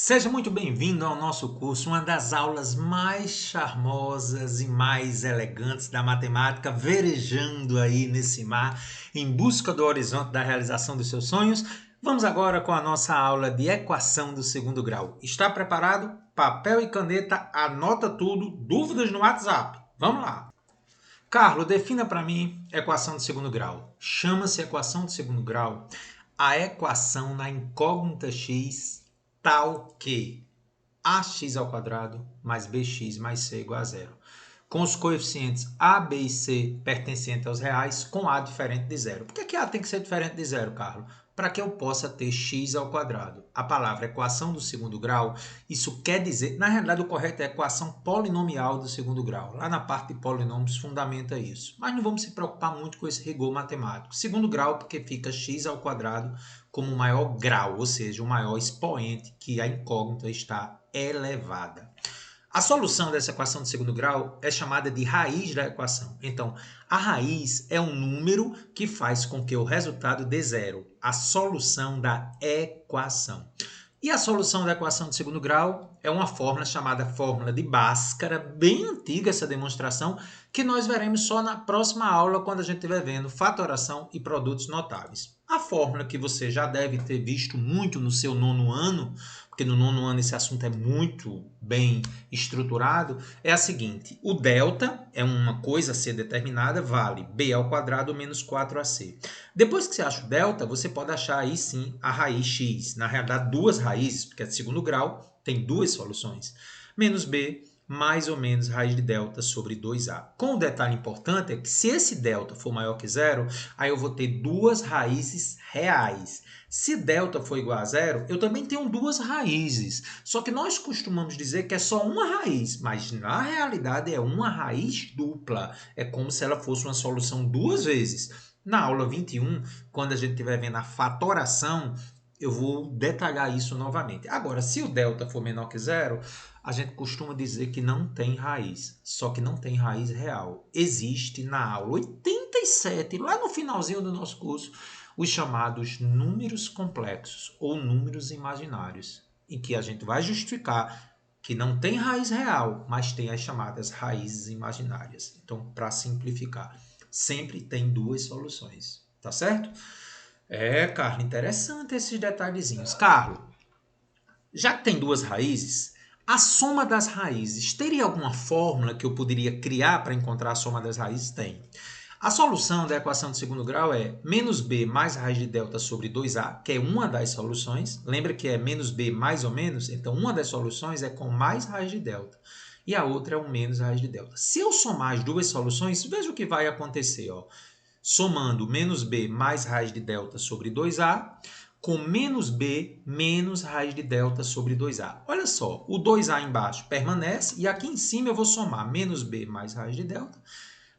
Seja muito bem-vindo ao nosso curso, uma das aulas mais charmosas e mais elegantes da matemática, verejando aí nesse mar, em busca do horizonte da realização dos seus sonhos. Vamos agora com a nossa aula de equação do segundo grau. Está preparado? Papel e caneta, anota tudo, dúvidas no WhatsApp. Vamos lá! Carlos, defina para mim equação de segundo grau. Chama-se equação de segundo grau a equação na incógnita x tal que ax ao quadrado mais bx mais c igual a zero, com os coeficientes a, b e c pertencentes aos reais, com a diferente de zero. Por que a tem que ser diferente de zero, Carlos? Para que eu possa ter x ao quadrado. A palavra equação do segundo grau, isso quer dizer, na realidade o correto é equação polinomial do segundo grau. Lá na parte de polinômios fundamenta isso. Mas não vamos se preocupar muito com esse rigor matemático. Segundo grau porque fica x ao quadrado como o maior grau, ou seja, o maior expoente que a incógnita está elevada. A solução dessa equação de segundo grau é chamada de raiz da equação. Então, a raiz é um número que faz com que o resultado dê zero. A solução da equação. E a solução da equação de segundo grau é uma fórmula chamada fórmula de Bhaskara, bem antiga essa demonstração, que nós veremos só na próxima aula, quando a gente estiver vendo fatoração e produtos notáveis. A fórmula que você já deve ter visto muito no seu nono ano, porque no nono ano esse assunto é muito bem estruturado, é a seguinte: o delta é uma coisa a ser determinada, vale b ao quadrado menos 4ac. Depois que você acha o delta, você pode achar aí sim a raiz x. Na realidade, duas raízes, porque é de segundo grau, tem duas soluções. Menos b mais ou menos raiz de delta sobre 2a. Com um detalhe importante é que se esse delta for maior que zero, aí eu vou ter duas raízes reais. Se delta for igual a zero, eu também tenho duas raízes. Só que nós costumamos dizer que é só uma raiz, mas na realidade é uma raiz dupla. É como se ela fosse uma solução duas vezes. Na aula 21, quando a gente estiver vendo a fatoração, eu vou detalhar isso novamente. Agora, se o delta for menor que zero, a gente costuma dizer que não tem raiz, só que não tem raiz real. Existe na aula 87, lá no finalzinho do nosso curso, os chamados números complexos ou números imaginários, em que a gente vai justificar que não tem raiz real, mas tem as chamadas raízes imaginárias. Então, para simplificar, sempre tem duas soluções, tá certo? Carlos, interessante esses detalhezinhos. Carlos, já que tem duas raízes, a soma das raízes, teria alguma fórmula que eu poderia criar para encontrar a soma das raízes? Tem. A solução da equação de segundo grau é menos b mais raiz de delta sobre 2a, que é uma das soluções. Lembra que é menos b mais ou menos? Então, uma das soluções é com mais raiz de delta. E a outra é um menos raiz de delta. Se eu somar as duas soluções, veja o que vai acontecer. Somando menos b mais raiz de delta sobre 2a, com menos b menos raiz de delta sobre 2a. Olha só, o 2a embaixo permanece e aqui em cima eu vou somar menos b mais raiz de delta,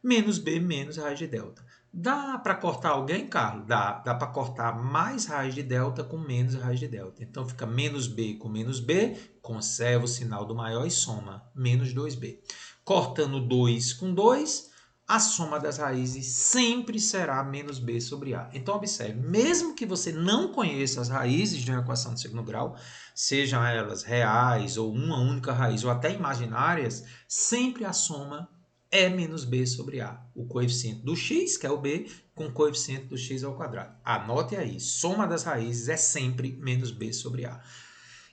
menos b menos raiz de delta. Dá para cortar alguém, Carlos? Dá para cortar mais raiz de delta com menos raiz de delta. Então fica menos b com menos b, conserva o sinal do maior e soma menos 2b. Cortando 2 com 2, a soma das raízes sempre será menos b sobre a. Então, observe, mesmo que você não conheça as raízes de uma equação de segundo grau, sejam elas reais ou uma única raiz ou até imaginárias, sempre a soma é menos b sobre a. O coeficiente do x, que é o b, com o coeficiente do x ao quadrado. Anote aí, soma das raízes é sempre menos b sobre a.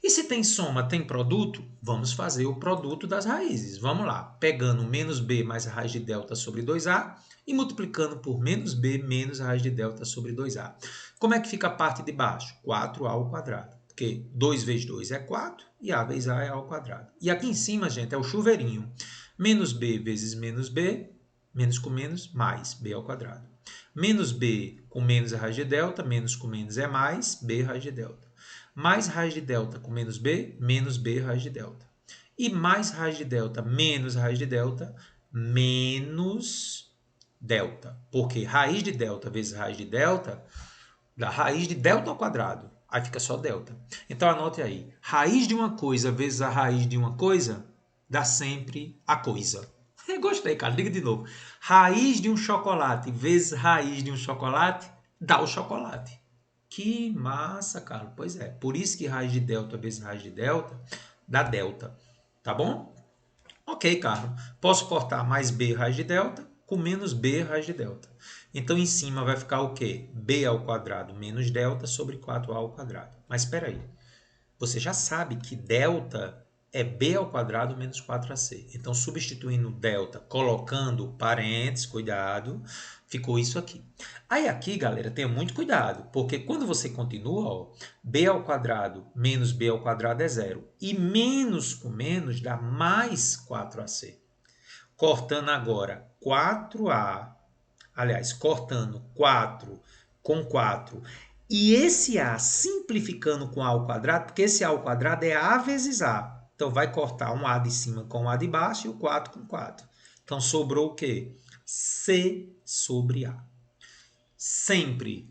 E se tem soma, tem produto? Vamos fazer o produto das raízes. Vamos lá, pegando menos b mais raiz de delta sobre 2a e multiplicando por menos b menos raiz de delta sobre 2a. Como é que fica a parte de baixo? 4a ao quadrado. Porque 2 vezes 2 é 4 e a vezes a é ao quadrado. E aqui em cima, gente, é o chuveirinho. Menos b vezes menos b, menos com menos, mais b ao quadrado. Menos b com menos raiz de delta, menos com menos é mais, b raiz de delta. Mais raiz de delta com menos b raiz de delta. E mais raiz de delta menos raiz de delta, menos delta. Porque raiz de delta vezes raiz de delta dá raiz de delta ao quadrado. Aí fica só delta. Então anote aí. Raiz de uma coisa vezes a raiz de uma coisa dá sempre a coisa. Gostei, cara. Liga de novo. Raiz de um chocolate vezes raiz de um chocolate dá o chocolate, Que massa, Carlos. Pois é, por isso que raiz de delta vezes raiz de delta dá delta, tá bom? Ok, Carlos. Posso cortar mais b raiz de delta com menos b raiz de delta. Então, em cima vai ficar o quê? B ao quadrado menos delta sobre 4a ao quadrado. Mas espera aí. Você já sabe que delta é b ao quadrado menos 4ac. Então, substituindo delta, colocando parênteses, cuidado, ficou isso aqui. Aí aqui, galera, tenha muito cuidado, porque quando você continua, ó, b ao quadrado menos b ao quadrado é zero. E menos com menos dá mais 4ac. Cortando agora 4a, aliás, cortando 4 com 4. E esse A simplificando com A ao quadrado, porque esse A ao quadrado é A vezes A. Então, vai cortar um A de cima com um A de baixo e o 4 com 4. Então, sobrou o quê? C sobre A. Sempre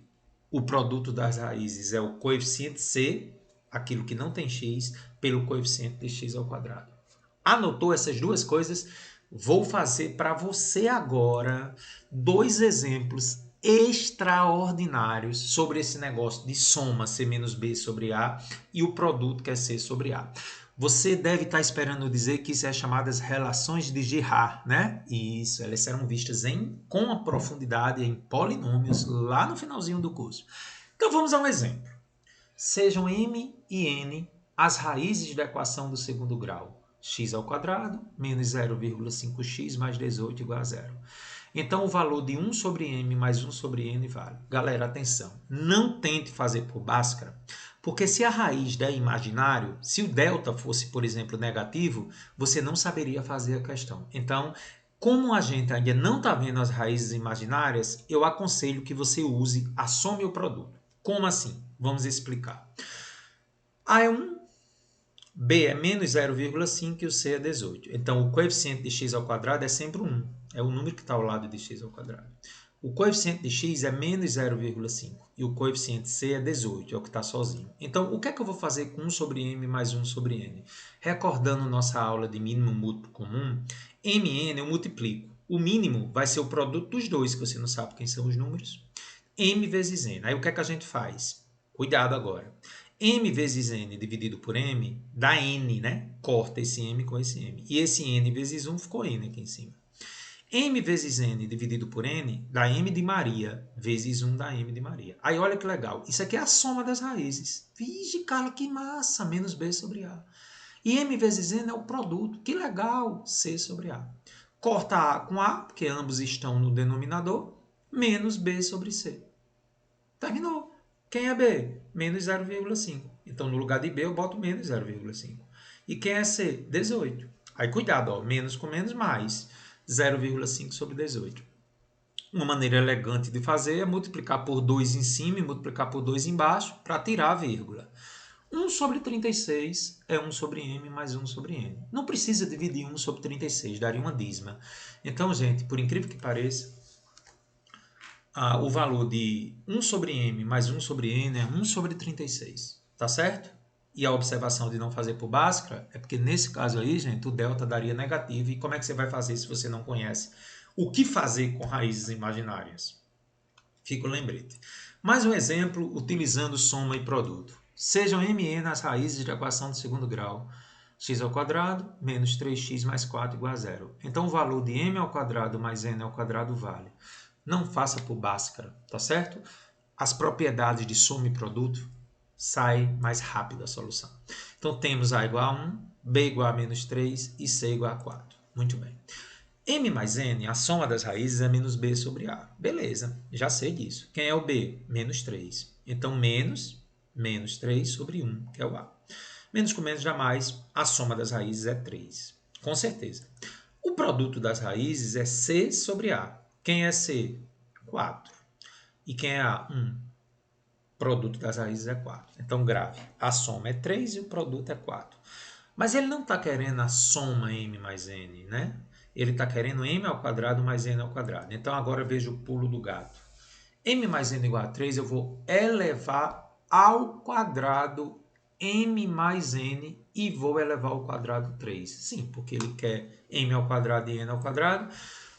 o produto das raízes é o coeficiente C, aquilo que não tem x, pelo coeficiente de x ao quadrado. Anotou essas duas coisas? Vou fazer para você agora 2 exemplos extraordinários sobre esse negócio de soma C menos B sobre A e o produto que é C sobre A. Você deve estar esperando dizer que isso é chamadas relações de Girard, né? Isso, elas serão vistas com a profundidade em polinômios lá no finalzinho do curso. Então vamos a um exemplo. Sejam m e n as raízes da equação do segundo grau. X ao quadrado menos 0,5x mais 18 igual a zero. Então, o valor de 1 sobre m mais 1 sobre n vale. Galera, atenção. Não tente fazer por Bhaskara, porque se a raiz der imaginário, se o delta fosse, por exemplo, negativo, você não saberia fazer a questão. Então, como a gente ainda não está vendo as raízes imaginárias, eu aconselho que você use a soma e o produto. Como assim? Vamos explicar. A é 1, B é menos 0,5 e o C é 18. Então, o coeficiente de x ao quadrado é sempre 1. É o número que está ao lado de x ao quadrado. O coeficiente de x é menos 0,5 e o coeficiente C é 18, é o que está sozinho. Então, o que é que eu vou fazer com 1 sobre m mais 1 sobre n? Recordando nossa aula de mínimo múltiplo comum, m e n eu multiplico. O mínimo vai ser o produto dos dois, que você não sabe quem são os números. M vezes n. Aí o que é que a gente faz? Cuidado agora. M vezes n dividido por m dá n, né? Corta esse m com esse m. E esse n vezes 1 ficou n aqui em cima. M vezes n dividido por n dá m de Maria, vezes 1 dá m de Maria. Aí olha que legal. Isso aqui é a soma das raízes. Vixe, Carla, que massa! Menos b sobre a. E m vezes n é o produto. Que legal! C sobre a. Corta a com a, porque ambos estão no denominador, menos b sobre c. Terminou. Quem é B? Menos 0,5. Então, no lugar de B, eu boto menos 0,5. E quem é C? 18. Aí, cuidado, ó, menos com menos, mais 0,5 sobre 18. Uma maneira elegante de fazer é multiplicar por 2 em cima e multiplicar por 2 embaixo para tirar a vírgula. 1 sobre 36 é 1 sobre m mais 1 sobre n. Não precisa dividir 1 sobre 36, daria uma dízima. Então, gente, por incrível que pareça, o valor de 1 sobre m mais 1 sobre n é 1 sobre 36, tá certo? E a observação de não fazer por Bhaskara é porque nesse caso aí, gente, o delta daria negativo. E como é que você vai fazer se você não conhece o que fazer com raízes imaginárias? Fica o lembrete. Mais um exemplo utilizando soma e produto. Sejam m e n as raízes da equação de segundo grau. X ao quadrado menos 3x mais 4 igual a zero. Então o valor de m ao quadrado mais n ao quadrado vale. Não faça por Bhaskara, tá certo? As propriedades de soma e produto sai mais rápido a solução. Então temos A igual a 1, B igual a menos 3 e C igual a 4. Muito bem. M mais N, a soma das raízes é menos B sobre A. Beleza, já sei disso. Quem é o B? Menos 3. Então menos 3 sobre 1, que é o A. Menos com menos jamais, a soma das raízes é 3. Com certeza. O produto das raízes é C sobre A. Quem é C? 4. E quem é A? 1. Produto das raízes é 4. Então, grave. A soma é 3 e o produto é 4. Mas ele não está querendo a soma m mais n, né? Ele está querendo m ao quadrado mais n ao quadrado. Então, agora veja o pulo do gato. M mais n igual a 3, eu vou elevar ao quadrado m mais n e vou elevar ao quadrado 3. Sim, porque ele quer m ao quadrado e n ao quadrado.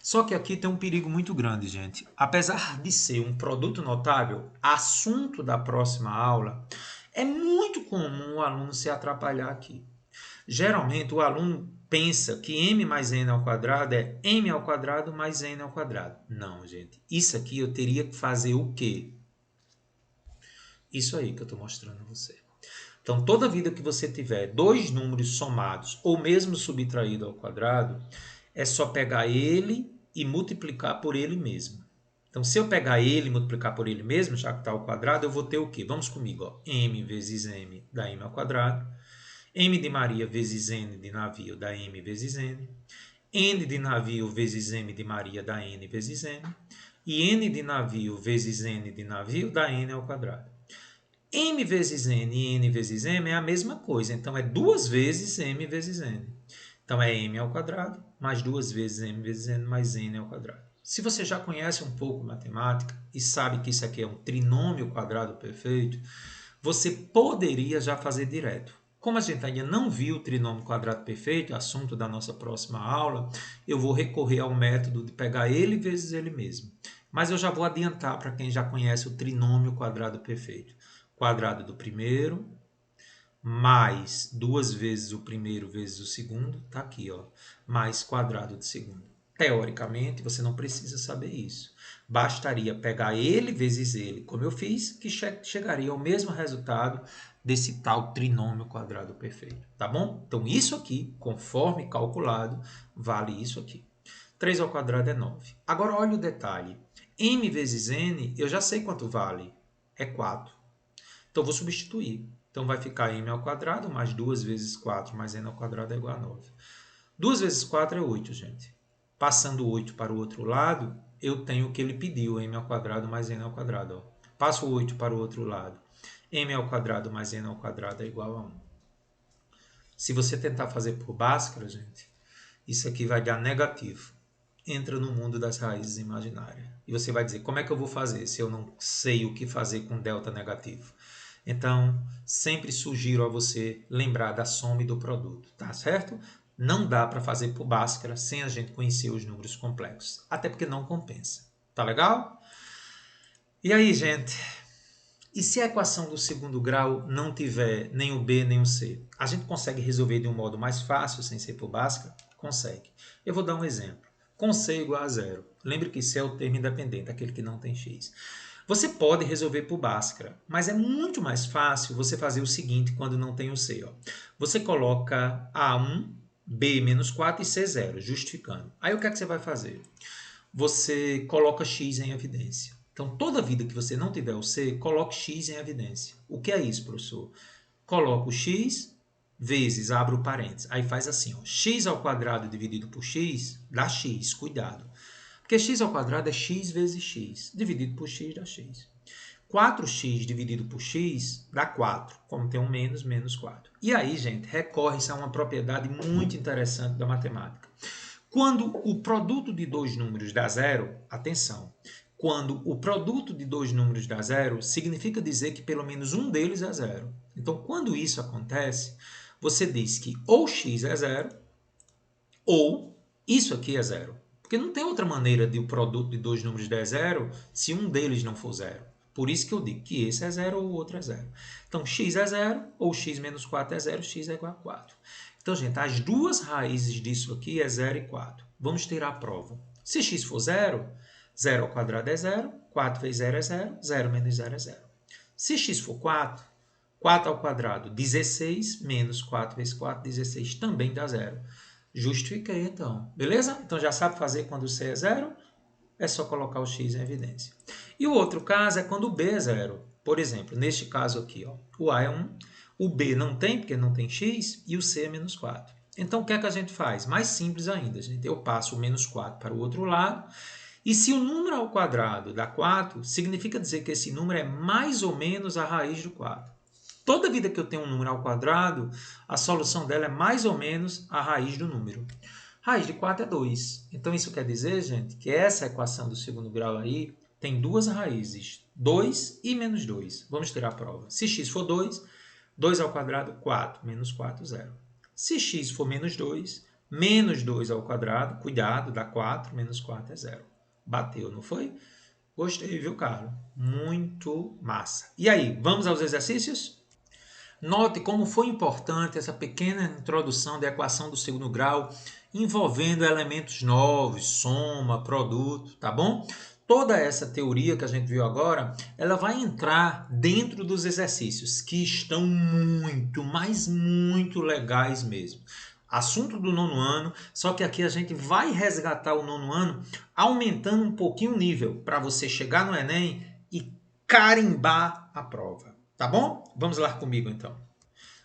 Só que aqui tem um perigo muito grande, gente. Apesar de ser um produto notável, assunto da próxima aula, é muito comum o aluno se atrapalhar aqui. Geralmente o aluno pensa que m mais n ao quadrado é m ao quadrado mais n ao quadrado. Não, gente. Isso aqui eu teria que fazer o quê? Isso aí que eu estou mostrando a você. Então, toda vida que você tiver dois números somados ou mesmo subtraído ao quadrado, é só pegar ele e multiplicar por ele mesmo. Então, se eu pegar ele e multiplicar por ele mesmo, já que está ao quadrado, eu vou ter o quê? Vamos comigo, ó. M vezes m dá m ao quadrado. M de Maria vezes N de navio dá M vezes N. N de navio vezes M de Maria dá N vezes N. E N de navio vezes N de navio dá N ao quadrado. M vezes N e N vezes M é a mesma coisa. Então, é 2 vezes M vezes N. Então, é M ao quadrado mais 2 vezes M vezes N mais N ao quadrado. Se você já conhece um pouco matemática e sabe que isso aqui é um trinômio quadrado perfeito, você poderia já fazer direto. Como a gente ainda não viu o trinômio quadrado perfeito, assunto da nossa próxima aula, eu vou recorrer ao método de pegar ele vezes ele mesmo. Mas eu já vou adiantar para quem já conhece o trinômio quadrado perfeito. Quadrado do primeiro, mais 2 vezes o primeiro vezes o segundo, tá aqui, ó, mais quadrado do segundo. Teoricamente, você não precisa saber isso. Bastaria pegar ele vezes ele, como eu fiz, que chegaria ao mesmo resultado desse tal trinômio quadrado perfeito, tá bom? Então, isso aqui, conforme calculado, vale isso aqui. 3 ao quadrado é 9. Agora, olha o detalhe. M vezes N, eu já sei quanto vale. É 4. Então, vou substituir. Então, vai ficar m ao quadrado mais 2 vezes 4 mais n ao quadrado é igual a 9. 2 vezes 4 é 8, gente. Passando 8 para o outro lado, eu tenho o que ele pediu, m ao quadrado mais n ao quadrado. Ó. Passo o 8 para o outro lado. M ao quadrado mais n ao quadrado é igual a 1. Se você tentar fazer por Bhaskara, gente, isso aqui vai dar negativo. Entra no mundo das raízes imaginárias. E você vai dizer, como é que eu vou fazer se eu não sei o que fazer com delta negativo? Então, sempre sugiro a você lembrar da soma e do produto, tá certo? Não dá para fazer por Bhaskara sem a gente conhecer os números complexos, até porque não compensa. Tá legal? E aí, gente? E se a equação do segundo grau não tiver nem o B nem o C? A gente consegue resolver de um modo mais fácil sem ser por Bhaskara? Consegue. Eu vou dar um exemplo. Com C igual a zero. Lembre que C é o termo independente, aquele que não tem x. Você pode resolver por Bhaskara, mas é muito mais fácil você fazer o seguinte quando não tem o C. Ó. Você coloca A1, B menos 4 e C 0, justificando. Aí o que é que você vai fazer? Você coloca x em evidência. Então, toda vida que você não tiver o C, coloque x em evidência. O que é isso, professor? Coloca o x vezes, abre o parênteses. Aí faz assim, ó, x ao quadrado dividido por x dá x, cuidado. Porque x ao quadrado é x vezes x, dividido por x dá x. 4x dividido por x dá 4, como tem um menos, menos 4. E aí, gente, recorre-se a uma propriedade muito interessante da matemática. Quando o produto de dois números dá zero, atenção, quando o produto de dois números dá zero, significa dizer que pelo menos um deles é zero. Então, quando isso acontece, você diz que ou x é zero, ou isso aqui é zero. Porque não tem outra maneira de o produto de dois números dar zero se um deles não for zero. Por isso que eu digo que esse é zero ou o outro é zero. Então, x é zero, ou x menos 4 é zero, x é igual a 4. Então, gente, as duas raízes disso aqui é 0 e 4. Vamos tirar a prova. Se x for zero, 0 ao quadrado é zero, 4 vezes 0 é zero, 0 menos 0 é zero. Se x for 4, 4 ao quadrado, 16, menos 4 vezes 4, 16, também dá zero. Justifiquei, então. Beleza? Então, já sabe fazer quando o C é zero? É só colocar o x em evidência. E o outro caso é quando o B é zero. Por exemplo, neste caso aqui, ó, o A é 1, o B não tem, porque não tem x, e o C é menos 4. Então, o que é que a gente faz? Mais simples ainda, gente. Eu passo o menos 4 para o outro lado, e se o número ao quadrado dá 4, significa dizer que esse número é mais ou menos a raiz do 4. Toda vida que eu tenho um número ao quadrado, a solução dela é mais ou menos a raiz do número. Raiz de 4 é 2. Então, isso quer dizer, gente, que essa equação do segundo grau aí tem duas raízes, 2 e menos 2. Vamos tirar a prova. Se x for 2 ao quadrado, 4. Menos 4, 0. Se x for menos 2, Menos 2 ao quadrado, cuidado, dá 4, menos 4 é 0. Bateu, não foi? Gostei, viu, Carlos? Muito massa. E aí, vamos aos exercícios? Note como foi importante essa pequena introdução da equação do segundo grau, envolvendo elementos novos, soma, produto, tá bom? Toda essa teoria que a gente viu agora, ela vai entrar dentro dos exercícios, que estão muito, mas muito legais mesmo. Assunto do nono ano, só que aqui a gente vai resgatar o nono ano, aumentando um pouquinho o nível, para você chegar no Enem e carimbar a prova. Tá bom? Vamos lá comigo então.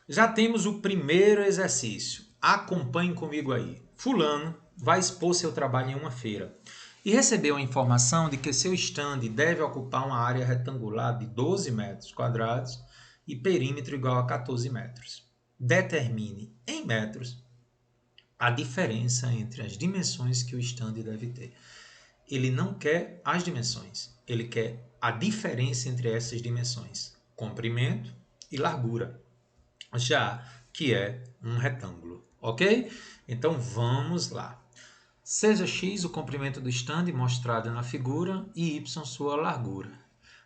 Já temos o primeiro exercício. Acompanhe comigo aí. Fulano vai expor seu trabalho em uma feira e recebeu a informação de que seu stand deve ocupar uma área retangular de 12 metros quadrados e perímetro igual a 14 metros. Determine em metros a diferença entre as dimensões que o stand deve ter. Ele não quer as dimensões, ele quer a diferença entre essas dimensões, comprimento e largura, já que é um retângulo, ok? Então vamos lá. Seja x o comprimento do stand mostrado na figura e y sua largura.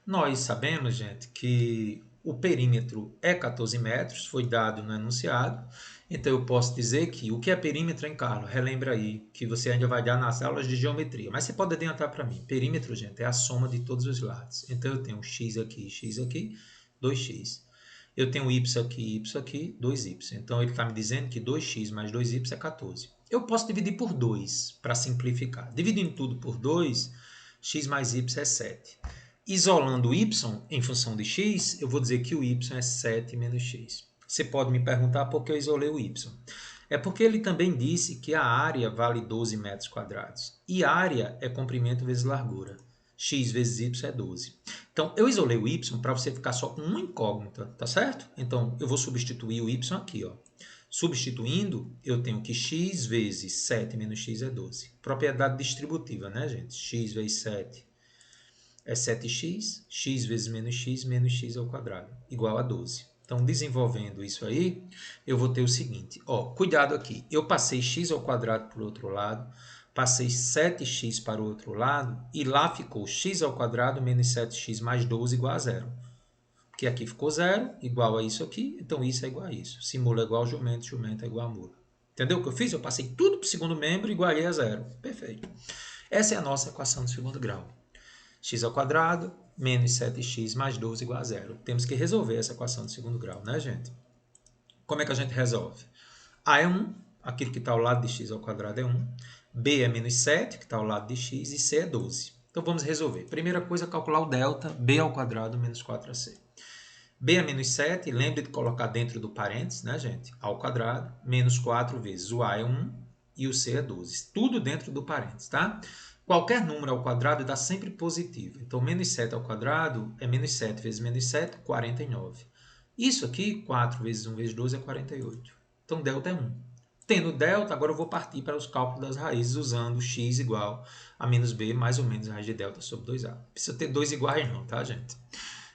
Nós sabemos, gente, que o perímetro é 14 metros, foi dado no enunciado. Então eu posso dizer que o que é perímetro, hein, Carlos? Relembra aí, que você ainda vai dar nas aulas de geometria. Mas você pode adiantar para mim. Perímetro, gente, é a soma de todos os lados. Então eu tenho x aqui, 2x. Eu tenho y aqui, 2y. Então ele está me dizendo que 2x mais 2y é 14. Eu posso dividir por 2 para simplificar. Dividindo tudo por 2, x mais y é 7. Isolando o y em função de x, eu vou dizer que o y é 7 menos x. Você pode me perguntar por que eu isolei o y. É porque ele também disse que a área vale 12 metros quadrados. E área é comprimento vezes largura. X vezes y é 12. Então, eu isolei o y para você ficar só com uma incógnita, tá certo? Então, eu vou substituir o y aqui, ó. Substituindo, eu tenho que x vezes 7 menos x é 12. Propriedade distributiva, né, gente? X vezes 7 é 7x, x vezes menos x ao quadrado, igual a 12. Então, desenvolvendo isso aí, eu vou ter o seguinte, ó, cuidado aqui, eu passei x ao quadrado para o outro lado, passei 7x para o outro lado, e lá ficou x ao quadrado menos 7x mais 12 igual a zero. Porque aqui ficou zero, igual a isso aqui, então isso é igual a isso. Se mula é igual a jumento, jumento é igual a mula. Entendeu o que eu fiz? Eu passei tudo para o segundo membro e igualei a zero. Perfeito. Essa é a nossa equação do segundo grau. X ao quadrado menos 7x mais 12 igual a zero. Temos que resolver essa equação de segundo grau, né, gente? Como é que a gente resolve? A é 1, aquilo que está ao lado de x ao quadrado é 1. B é menos 7, que está ao lado de x, e C é 12. Então vamos resolver. Primeira coisa, calcular o delta, b ao quadrado menos 4ac. B é menos 7, lembre de colocar dentro do parênteses, né, gente? Ao quadrado, menos 4 vezes o A é 1 e o C é 12. Tudo dentro do parênteses, tá? Qualquer número ao quadrado dá sempre positivo. Então, menos 7 ao quadrado é menos 7 vezes menos 7, 49. Isso aqui, 4 vezes 1 vezes 12 é 48. Então, delta é 1. Tendo delta, agora eu vou partir para os cálculos das raízes usando x igual a menos b mais ou menos raiz de delta sobre 2a. Não precisa ter dois iguais não, tá, gente?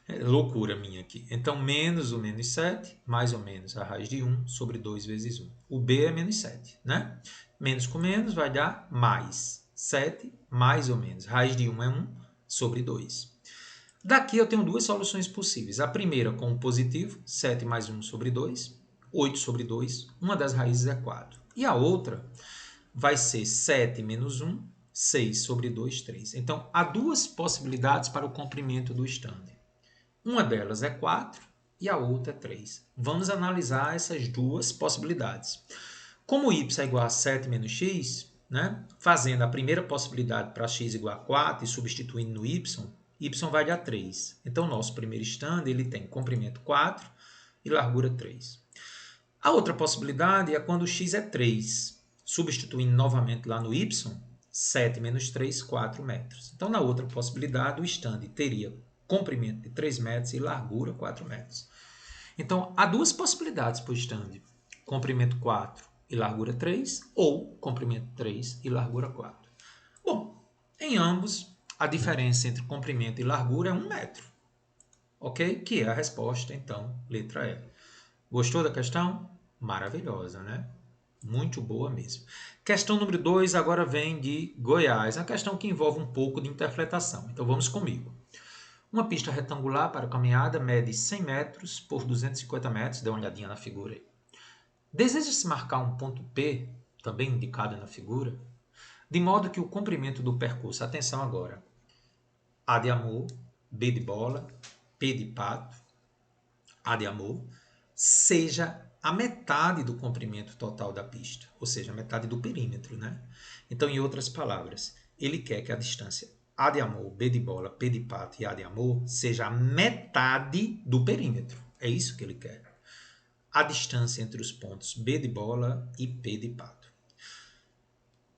É loucura minha aqui. Então, menos o menos 7, mais ou menos a raiz de 1 sobre 2 vezes 1. O b é menos 7, né? Menos com menos vai dar mais 7, mais ou menos. Raiz de 1 é 1 sobre 2. Daqui eu tenho duas soluções possíveis. A primeira com o positivo, 7 mais 1 sobre 2, 8 sobre 2. Uma das raízes é 4. E a outra vai ser 7 menos 1, 6 sobre 2, 3. Então, há duas possibilidades para o comprimento do stand. Uma delas é 4 e a outra é 3. Vamos analisar essas duas possibilidades. Como y é igual a 7 menos x, né? Fazendo a primeira possibilidade para x igual a 4 e substituindo no y vai dar 3. Então, nosso primeiro stand ele tem comprimento 4 e largura 3. A outra possibilidade é quando x é 3. Substituindo novamente lá no y, 7 menos 3, 4 metros. Então, na outra possibilidade, o stand teria comprimento de 3 metros e largura 4 metros. Então, há duas possibilidades para o stand. Comprimento 4 e largura 3, ou comprimento 3 e largura 4. Bom, em ambos, a diferença entre comprimento e largura é 1 metro. Ok? Que é a resposta, então, letra E. Gostou da questão? Maravilhosa, né? Muito boa mesmo. Questão número 2 agora vem de Goiás. É uma questão que envolve um pouco de interpretação. Então vamos comigo. Uma pista retangular para caminhada mede 100 metros por 250 metros. Dê uma olhadinha na figura aí. Deseja-se marcar um ponto P, também indicado na figura, de modo que o comprimento do percurso, atenção agora, A de amor, B de bola, P de pato, A de amor, seja a metade do comprimento total da pista, ou seja, a metade do perímetro, né? Então, em outras palavras, ele quer que a distância A de amor, B de bola, P de pato e A de amor seja a metade do perímetro. É isso que ele quer. A distância entre os pontos B de bola e P de pato.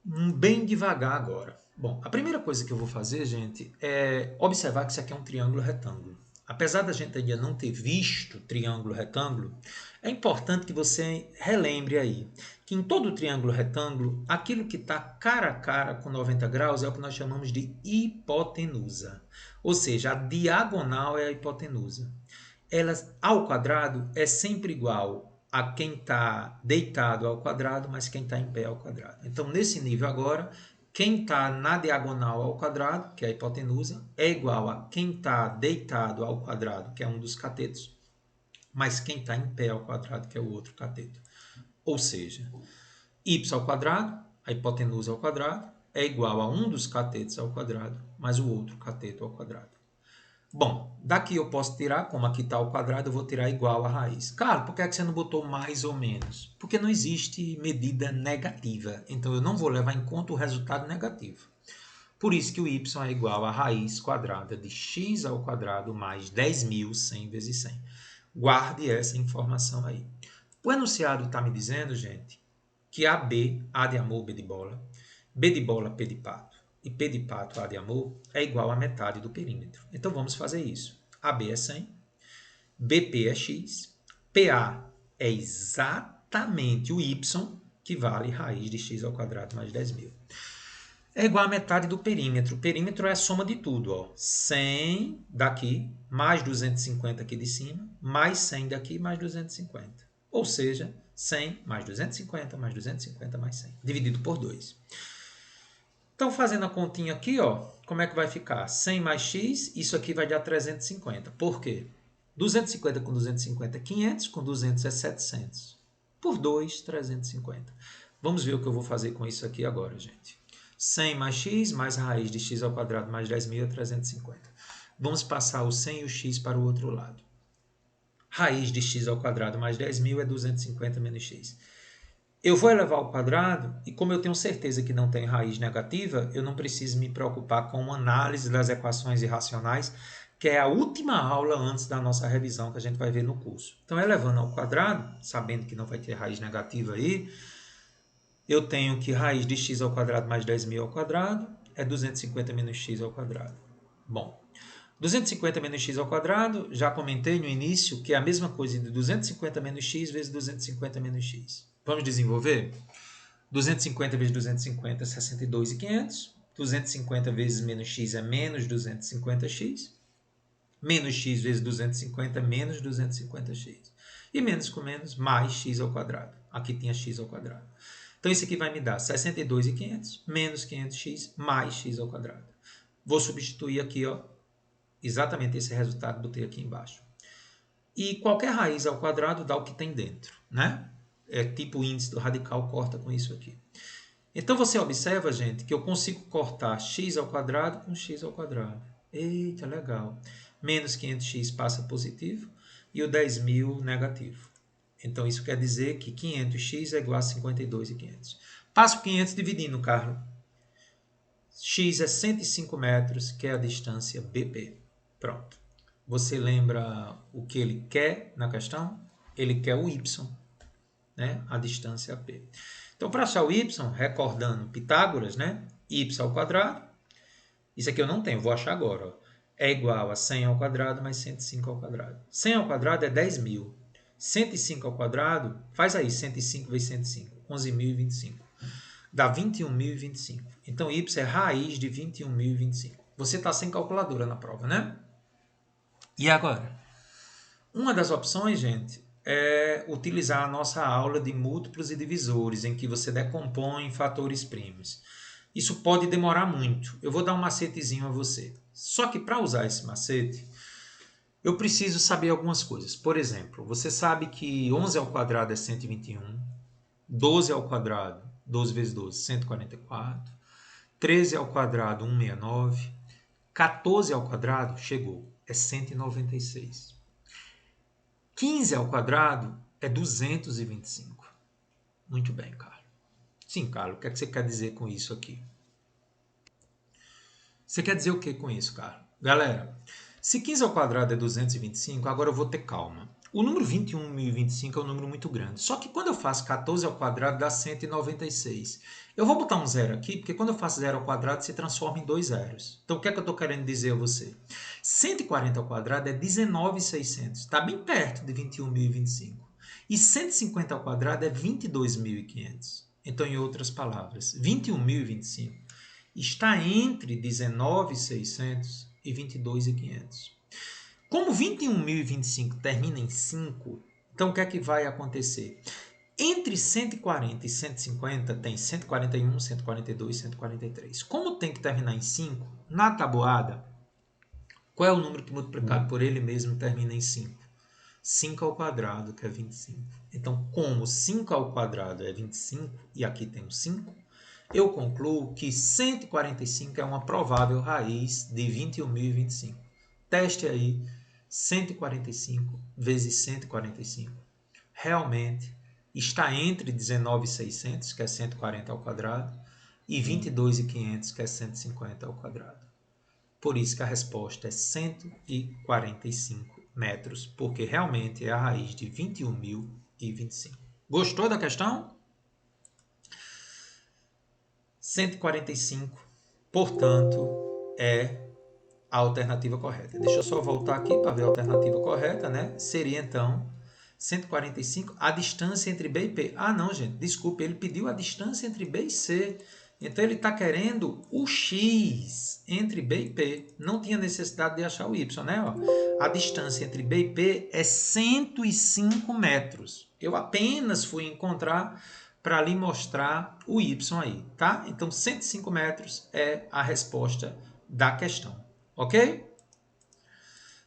Bem devagar agora. Bom, a primeira coisa que eu vou fazer, gente, é observar que isso aqui é um triângulo retângulo. Apesar da gente ainda não ter visto triângulo retângulo, é importante que você relembre aí que em todo triângulo retângulo, aquilo que está cara a cara com 90 graus é o que nós chamamos de hipotenusa. Ou seja, a diagonal é a hipotenusa. Ela ao quadrado é sempre igual a quem está deitado ao quadrado, mas quem está em pé ao quadrado. Então, nesse nível agora, quem está na diagonal ao quadrado, que é a hipotenusa, é igual a quem está deitado ao quadrado, que é um dos catetos, mas quem está em pé ao quadrado, que é o outro cateto. Ou seja, y ao quadrado, a hipotenusa ao quadrado, é igual a um dos catetos ao quadrado, mais o outro cateto ao quadrado. Bom, daqui eu posso tirar, como aqui está o quadrado, eu vou tirar igual a raiz. Cara, por que é que você não botou mais ou menos? Porque não existe medida negativa, então eu não vou levar em conta o resultado negativo. Por isso que o y é igual a raiz quadrada de x ao quadrado mais 10.100 vezes 100. Guarde essa informação aí. O enunciado está me dizendo, gente, que AB, A de amor, B de bola, B de bola, P de pato, e P de pato, A de amor, é igual a metade do perímetro. Então vamos fazer isso. AB é 100, BP é x, PA é exatamente o y, que vale raiz de x ao quadrado mais 10.000. É igual a metade do perímetro. O perímetro é a soma de tudo. Ó. 100 daqui, mais 250 aqui de cima, mais 100 daqui, mais 250. Ou seja, 100 mais 250, mais 250, mais 100. Dividido por 2. Então, fazendo a continha aqui, ó, como é que vai ficar? 100 mais x, isso aqui vai dar 350. Por quê? 250 com 250 é 500, com 200 é 700. Por 2, 350. Vamos ver o que eu vou fazer com isso aqui agora, gente. 100 mais x, mais a raiz de x ao quadrado mais 10.000 é 350. Vamos passar o 100 e o x para o outro lado. Raiz de x ao quadrado mais 10.000 é 250 menos x. Eu vou elevar ao quadrado e como eu tenho certeza que não tem raiz negativa, eu não preciso me preocupar com uma análise das equações irracionais, que é a última aula antes da nossa revisão que a gente vai ver no curso. Então, elevando ao quadrado, sabendo que não vai ter raiz negativa aí, eu tenho que raiz de x ao quadrado mais 10.000 ao quadrado é 250 menos x ao quadrado. Bom, 250 menos x ao quadrado, já comentei no início que é a mesma coisa de 250 menos x vezes 250 menos x. Vamos desenvolver? 250 vezes 250 é 62.500. 250 vezes menos x é menos 250x. Menos x vezes 250 é menos 250x. E menos com menos, mais x ao quadrado. Aqui tinha x ao quadrado. Então, isso aqui vai me dar 62.500 menos 500x mais x ao quadrado. Vou substituir aqui, ó, exatamente esse resultado, botei aqui embaixo. E qualquer raiz ao quadrado dá o que tem dentro, né? É tipo o índice do radical, corta com isso aqui. Então, você observa, gente, que eu consigo cortar x ao quadrado com x ao quadrado. Eita, legal. Menos 500x passa positivo e o 10.000 negativo. Então, isso quer dizer que 500x é igual a 52.500. Passo 500 dividindo, Carlos. X é 105 metros, que é a distância BP. Pronto. Você lembra o que ele quer na questão? Ele quer o y, né? A distância P. Então, para achar o y, recordando Pitágoras, né? Y ao quadrado. Isso aqui eu não tenho, vou achar agora. Ó. É igual a 100 ao quadrado mais 105 ao quadrado. 100 ao quadrado é 10.000. 105 ao quadrado, faz aí 105 vezes 105, 11.025. Dá 21.025. Então, y é raiz de 21.025. Você está sem calculadora na prova, né? E agora? Uma das opções, gente, é utilizar a nossa aula de múltiplos e divisores, em que você decompõe fatores primos. Isso pode demorar muito. Eu vou dar um macetezinho a você. Só que para usar esse macete, eu preciso saber algumas coisas. Por exemplo, você sabe que 11 ao quadrado é 121, 12 ao quadrado, 12 vezes 12, 144, 13 ao quadrado, 169, 14 ao quadrado, chegou, é 196. 15 ao quadrado é 225. Muito bem, Carlos. Sim, Carlos, o que é que você quer dizer com isso aqui? Você quer dizer o que com isso, Carlos? Galera, se 15 ao quadrado é 225, agora eu vou ter calma. O número 21.025 é um número muito grande. Só que quando eu faço 14 ao quadrado dá 196. Eu vou botar um zero aqui, porque quando eu faço zero ao quadrado se transforma em dois zeros. Então o que é que eu estou querendo dizer a você? 140 ao quadrado é 19.600. Está bem perto de 21.025. E 150 ao quadrado é 22.500. Então, em outras palavras, 21.025 está entre 19.600 e 22.500. Como 21.025 termina em 5, então o que é que vai acontecer? Entre 140 e 150 tem 141, 142, 143. Como tem que terminar em 5, na tabuada, qual é o número que multiplicado por ele mesmo termina em 5? 5 ao quadrado, que é 25. Então, como 5 ao quadrado é 25, e aqui temos 5, eu concluo que 145 é uma provável raiz de 21.025. Teste aí 145 vezes 145. Realmente está entre 19.600, que é 140 ao quadrado, e 22.500, que é 150 ao quadrado. Por isso que a resposta é 145 metros, porque realmente é a raiz de 21.025. Gostou da questão? 145, portanto, é a alternativa correta. Deixa eu só voltar aqui para ver a alternativa correta, né? Seria então 145, a distância entre B e P. Ah, não, gente, desculpe, ele pediu a distância entre B e C. Então ele está querendo o X entre B e P. Não tinha necessidade de achar o Y, né? Ó, a distância entre B e P é 105 metros. Eu apenas fui encontrar para lhe mostrar o Y aí, tá? Então 105 metros é a resposta da questão, ok?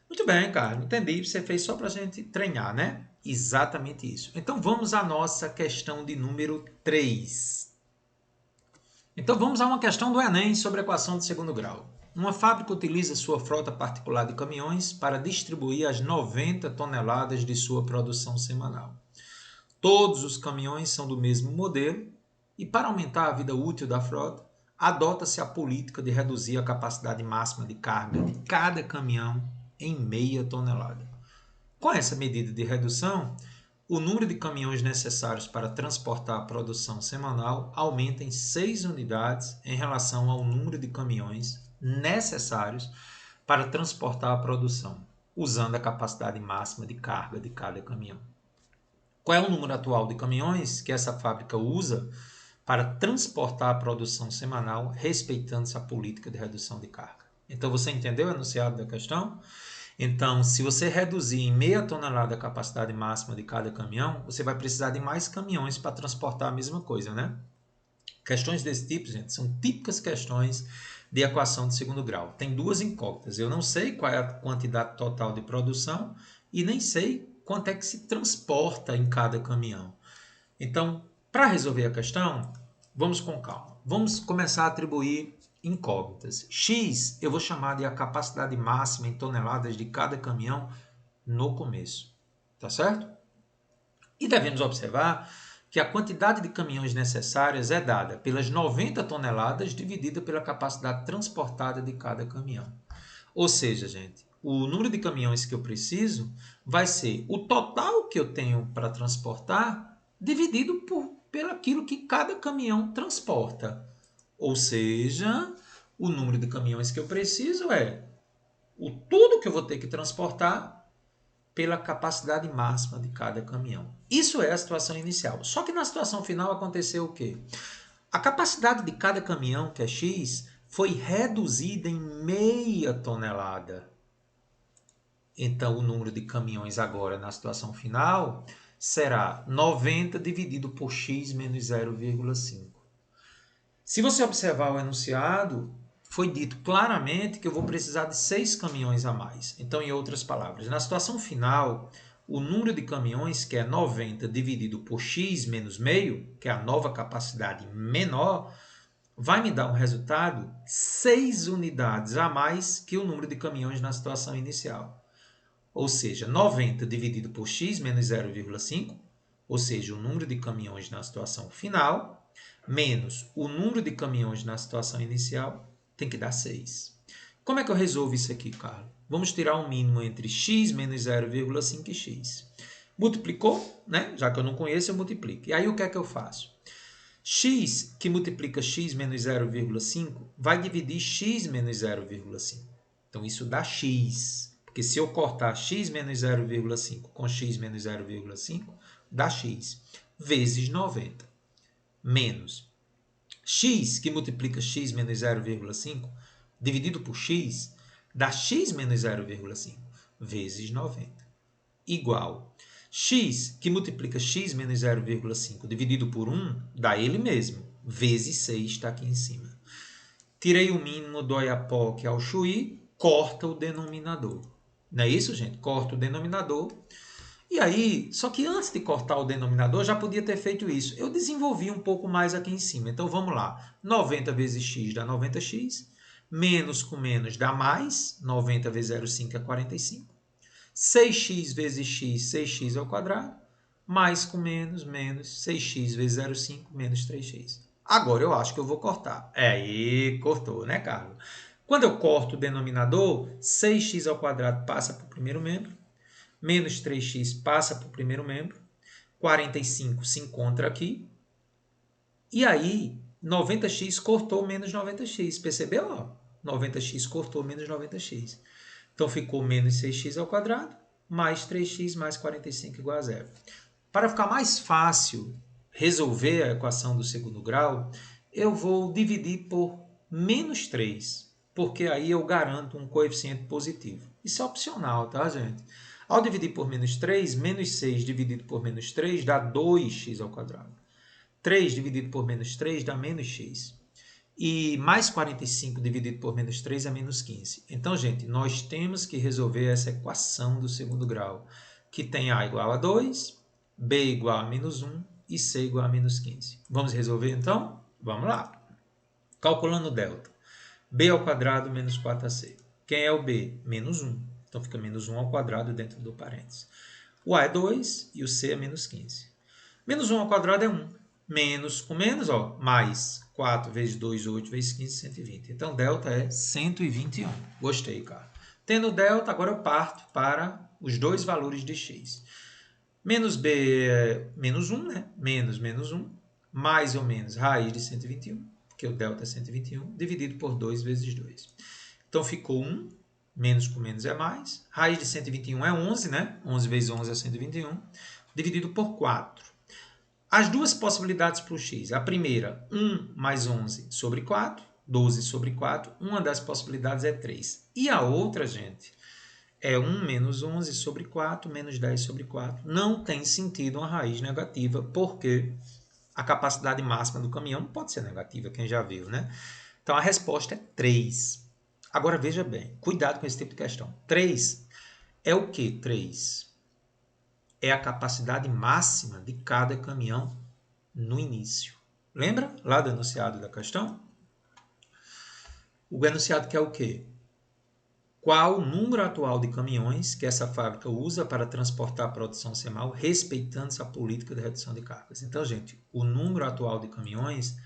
Muito bem, Carlos, entendi. Você fez só para a gente treinar, né? Exatamente isso. Então vamos à nossa questão de número 3. Então vamos a uma questão do Enem sobre equação de segundo grau. Uma fábrica utiliza sua frota particular de caminhões para distribuir as 90 toneladas de sua produção semanal. Todos os caminhões são do mesmo modelo e, para aumentar a vida útil da frota, adota-se a política de reduzir a capacidade máxima de carga de cada caminhão em meia tonelada. Com essa medida de redução, o número de caminhões necessários para transportar a produção semanal aumenta em 6 unidades em relação ao número de caminhões necessários para transportar a produção, usando a capacidade máxima de carga de cada caminhão. Qual é o número atual de caminhões que essa fábrica usa para transportar a produção semanal, respeitando-se a política de redução de carga? Então, você entendeu o enunciado da questão? Então, se você reduzir em meia tonelada a capacidade máxima de cada caminhão, você vai precisar de mais caminhões para transportar a mesma coisa, né? Questões desse tipo, gente, são típicas questões de equação de segundo grau. Tem duas incógnitas. Eu não sei qual é a quantidade total de produção e nem sei quanto é que se transporta em cada caminhão. Então, para resolver a questão, vamos com calma. Vamos começar a atribuir incógnitas. X eu vou chamar de a capacidade máxima em toneladas de cada caminhão no começo. Tá certo? E devemos observar que a quantidade de caminhões necessárias é dada pelas 90 toneladas dividida pela capacidade transportada de cada caminhão. Ou seja, gente, o número de caminhões que eu preciso vai ser o total que eu tenho para transportar dividido pelo aquilo que cada caminhão transporta. Ou seja, o número de caminhões que eu preciso é o tudo que eu vou ter que transportar pela capacidade máxima de cada caminhão. Isso é a situação inicial. Só que na situação final aconteceu o quê? A capacidade de cada caminhão, que é X, foi reduzida em meia tonelada. Então, o número de caminhões agora na situação final será 90 dividido por x menos 0,5. Se você observar o enunciado, foi dito claramente que eu vou precisar de 6 caminhões a mais. Então, em outras palavras, na situação final, o número de caminhões, que é 90 dividido por x menos meio, que é a nova capacidade menor, vai me dar um resultado 6 unidades a mais que o número de caminhões na situação inicial. Ou seja, 90 dividido por x menos 0,5, ou seja, o número de caminhões na situação final, menos o número de caminhões na situação inicial, tem que dar 6. Como é que eu resolvo isso aqui, Carlos? Vamos tirar um mínimo entre x menos 0,5 e x. Multiplicou, né? Já que eu não conheço, eu multiplico. E aí o que é que eu faço? X que multiplica x menos 0,5 vai dividir x menos 0,5. Então isso dá x. Porque se eu cortar x menos 0,5 com x menos 0,5, dá x vezes 90. Menos x que multiplica x menos 0,5 dividido por x dá x menos 0,5 vezes 90 igual x que multiplica x menos 0,5 dividido por 1 dá ele mesmo, vezes 6 está aqui em cima. Tirei o mínimo do Oiapoque ao Chuí, corta o denominador. Não é isso, gente? Corta o denominador. E aí, só que antes de cortar o denominador, já podia ter feito isso. Eu desenvolvi um pouco mais aqui em cima. Então, vamos lá. 90 vezes x dá 90x. Menos com menos dá mais. 90 vezes 0,5 é 45. 6x vezes x, 6x ao quadrado. Mais com menos, menos 6x vezes 0,5, menos 3x. Agora eu acho que eu vou cortar. Aí, cortou, né, Carlos? Quando eu corto o denominador, 6x ao quadrado passa para o primeiro membro. Menos 3x passa para o primeiro membro. 45 se encontra aqui. E aí, 90x cortou menos 90x. Percebeu? Ó? 90x cortou menos 90x. Então, ficou menos 6x ao quadrado, mais 3x mais 45 igual a zero. Para ficar mais fácil resolver a equação do segundo grau, eu vou dividir por menos 3, porque aí eu garanto um coeficiente positivo. Isso é opcional, tá, gente? Ao dividir por menos 3, menos 6 dividido por menos 3 dá 2x ao quadrado. 3 dividido por menos 3 dá menos x. E mais 45 dividido por menos 3 é menos 15. Então, gente, nós temos que resolver essa equação do segundo grau, que tem A igual a 2, B igual a menos 1 e C igual a menos 15. Vamos resolver, então? Vamos lá. Calculando o delta. B ao quadrado menos 4AC. Quem é o B? Menos 1. Então, fica menos 1 ao quadrado dentro do parênteses. O A é 2 e o C é menos 15. Menos 1 ao quadrado é 1. Menos com menos, ó, mais 4 vezes 2, 8 vezes 15, 120. Então, delta é 121. Gostei, cara. Tendo delta, agora eu parto para os dois valores de x. Menos b é menos 1, né? Menos 1. Mais ou menos raiz de 121, porque o delta é 121, dividido por 2 vezes 2. Então, ficou 1. Menos com menos é mais. Raiz de 121 é 11, né? 11 vezes 11 é 121. Dividido por 4. As duas possibilidades para o x. A primeira, 1 mais 11 sobre 4, 12 sobre 4. Uma das possibilidades é 3. E a outra, gente, é 1 menos 11 sobre 4, menos 10 sobre 4. Não tem sentido uma raiz negativa, porque a capacidade máxima do caminhão não pode ser negativa, quem já viu, né? Então, a resposta é 3. Agora, veja bem, cuidado com esse tipo de questão. 3 é o que 3? É a capacidade máxima de cada caminhão no início. Lembra lá do enunciado da questão? O enunciado quer o quê? Qual o número atual de caminhões que essa fábrica usa para transportar a produção semanal, respeitando essa política de redução de cargas? Então, gente, o número atual de caminhões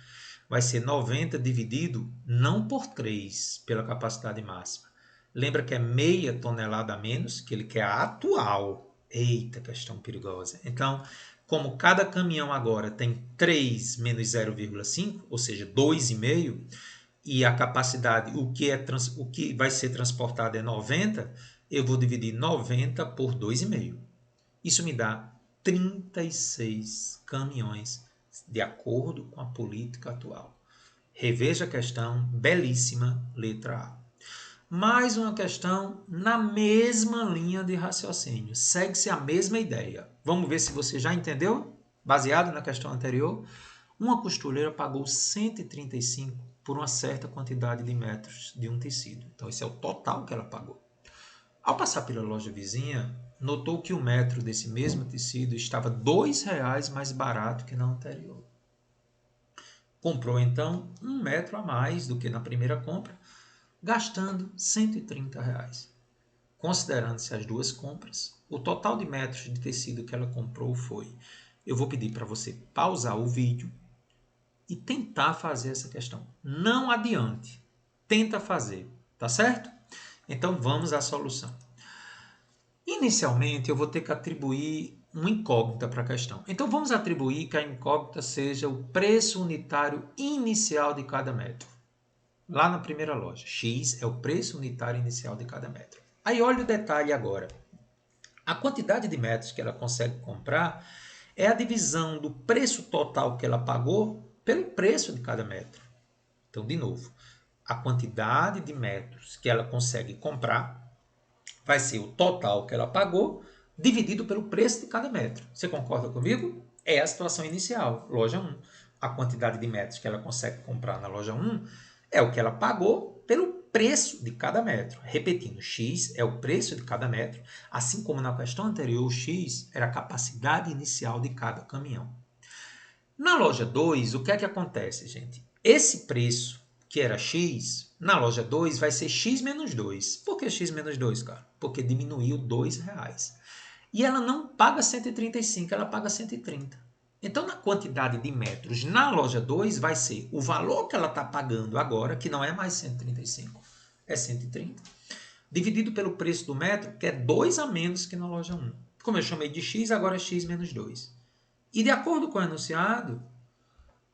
vai ser 90 dividido não por 3, pela capacidade máxima. Lembra que é meia tonelada a menos, que ele quer a atual. Eita, questão perigosa. Então, como cada caminhão agora tem 3 menos 0,5, ou seja, 2,5, e a capacidade, o que vai ser transportado é 90, eu vou dividir 90 por 2,5. Isso me dá 36 caminhões, de acordo com a política atual. Reveja a questão, belíssima, letra A. Mais uma questão na mesma linha de raciocínio. Segue-se a mesma ideia. Vamos ver se você já entendeu? Baseado na questão anterior. Uma costureira pagou 135 por uma certa quantidade de metros de um tecido. Então, esse é o total que ela pagou. Ao passar pela loja vizinha, notou que o metro desse mesmo tecido estava R$ 2,00 mais barato que na anterior. Comprou, então, um metro a mais do que na primeira compra, gastando R$ 130,00. Considerando-se as duas compras, o total de metros de tecido que ela comprou foi... Eu vou pedir para você pausar o vídeo e tentar fazer essa questão. Não adiante. Tenta fazer, tá certo? Então, vamos à solução. Inicialmente, eu vou ter que atribuir uma incógnita para a questão. Então, vamos atribuir que a incógnita seja o preço unitário inicial de cada metro. Lá na primeira loja, X é o preço unitário inicial de cada metro. Aí, olha o detalhe agora. A quantidade de metros que ela consegue comprar é a divisão do preço total que ela pagou pelo preço de cada metro. Então, de novo, a quantidade de metros que ela consegue comprar vai ser o total que ela pagou dividido pelo preço de cada metro. Você concorda comigo? É a situação inicial, loja 1. A quantidade de metros que ela consegue comprar na loja 1 é o que ela pagou pelo preço de cada metro. Repetindo, X é o preço de cada metro, assim como na questão anterior, o X era a capacidade inicial de cada caminhão. Na loja 2, o que é que acontece, gente? Esse preço, que era X, na loja 2 vai ser X menos 2. Por que X menos 2, cara? Porque diminuiu R$ 2,00. E ela não paga 135, ela paga 130. Então, na quantidade de metros na loja 2 vai ser o valor que ela está pagando agora, que não é mais 135, é 130, dividido pelo preço do metro, que é 2 a menos que na loja 1. Como eu chamei de X, agora é X menos 2. E de acordo com o enunciado,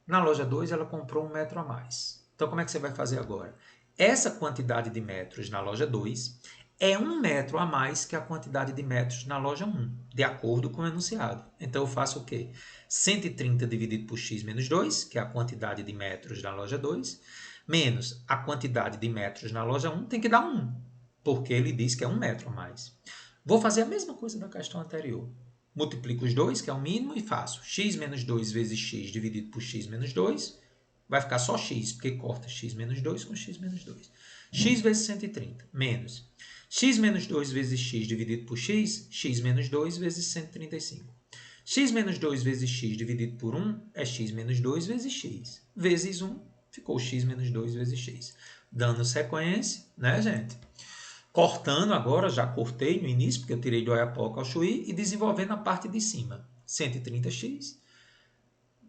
na loja 2 ela comprou um metro a mais. Então, como é que você vai fazer agora? Essa quantidade de metros na loja 2 é 1 metro a mais que a quantidade de metros na loja 1, de acordo com o enunciado. Então, eu faço o quê? 130 dividido por x menos 2, que é a quantidade de metros na loja 2, menos a quantidade de metros na loja 1, tem que dar 1, porque ele diz que é 1 metro a mais. Vou fazer a mesma coisa da questão anterior. Multiplico os dois, que é o mínimo, e faço x menos 2 vezes x dividido por x menos 2. Vai ficar só x, porque corta x menos 2 com x menos 2. X vezes 130, menos x menos 2 vezes x dividido por x, x menos 2 vezes 135. X menos 2 vezes x dividido por 1 é x menos 2 vezes x. Vezes 1, ficou x menos 2 vezes x. Dando sequência, né, gente? Cortando agora, já cortei no início, porque eu tirei do Oiapoque ao Chuí, e desenvolvendo a parte de cima. 130x,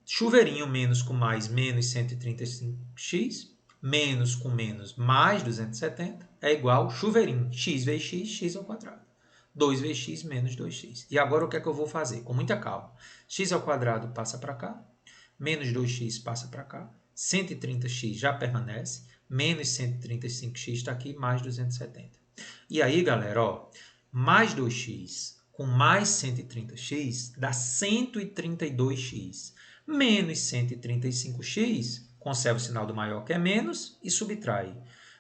chuveirinho menos com mais, menos 135x, menos com menos, mais 270, é igual chuveirinho, x vezes x, x ao quadrado. 2 vezes x menos 2x. E agora o que é que eu vou fazer? Com muita calma. X ao quadrado passa para cá, menos 2x passa para cá, 130x já permanece, menos 135x está aqui, mais 270. E aí, galera, ó, mais 2x com mais 130x dá 132x. Menos 135x, conserva o sinal do maior que é menos e subtrai.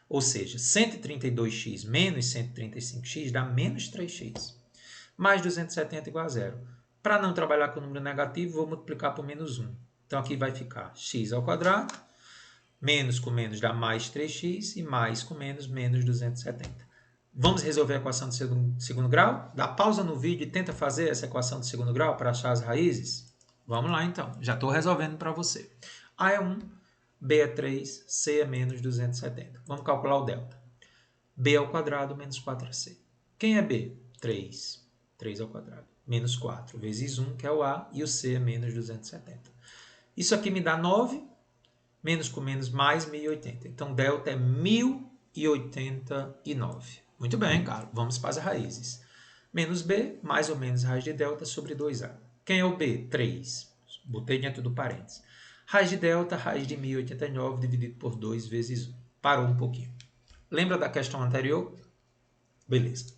Ou seja, 132x menos 135x dá menos 3x. Mais 270 igual a zero. Para não trabalhar com número negativo, vou multiplicar por menos 1. Então, aqui vai ficar x ao quadrado, menos com menos dá mais 3x e mais com menos 270. Vamos resolver a equação do segundo grau? Dá pausa no vídeo e tenta fazer essa equação do segundo grau para achar as raízes? Vamos lá, então. Já estou resolvendo para você. A é 1, B é 3, C é menos 270. Vamos calcular o delta. B ao quadrado menos 4AC. Quem é B? 3. 3 ao quadrado. Menos 4 vezes 1, que é o A, e o C é menos 270. Isso aqui me dá 9, menos com menos, mais 1080. Então, delta é 1089. Muito bem, cara. Vamos para as raízes. Menos B, mais ou menos raiz de delta sobre 2A. Quem é o B? 3. Botei dentro do parênteses. Raiz de delta, raiz de 1089 dividido por 2 vezes 1. Parou um pouquinho. Lembra da questão anterior? Beleza.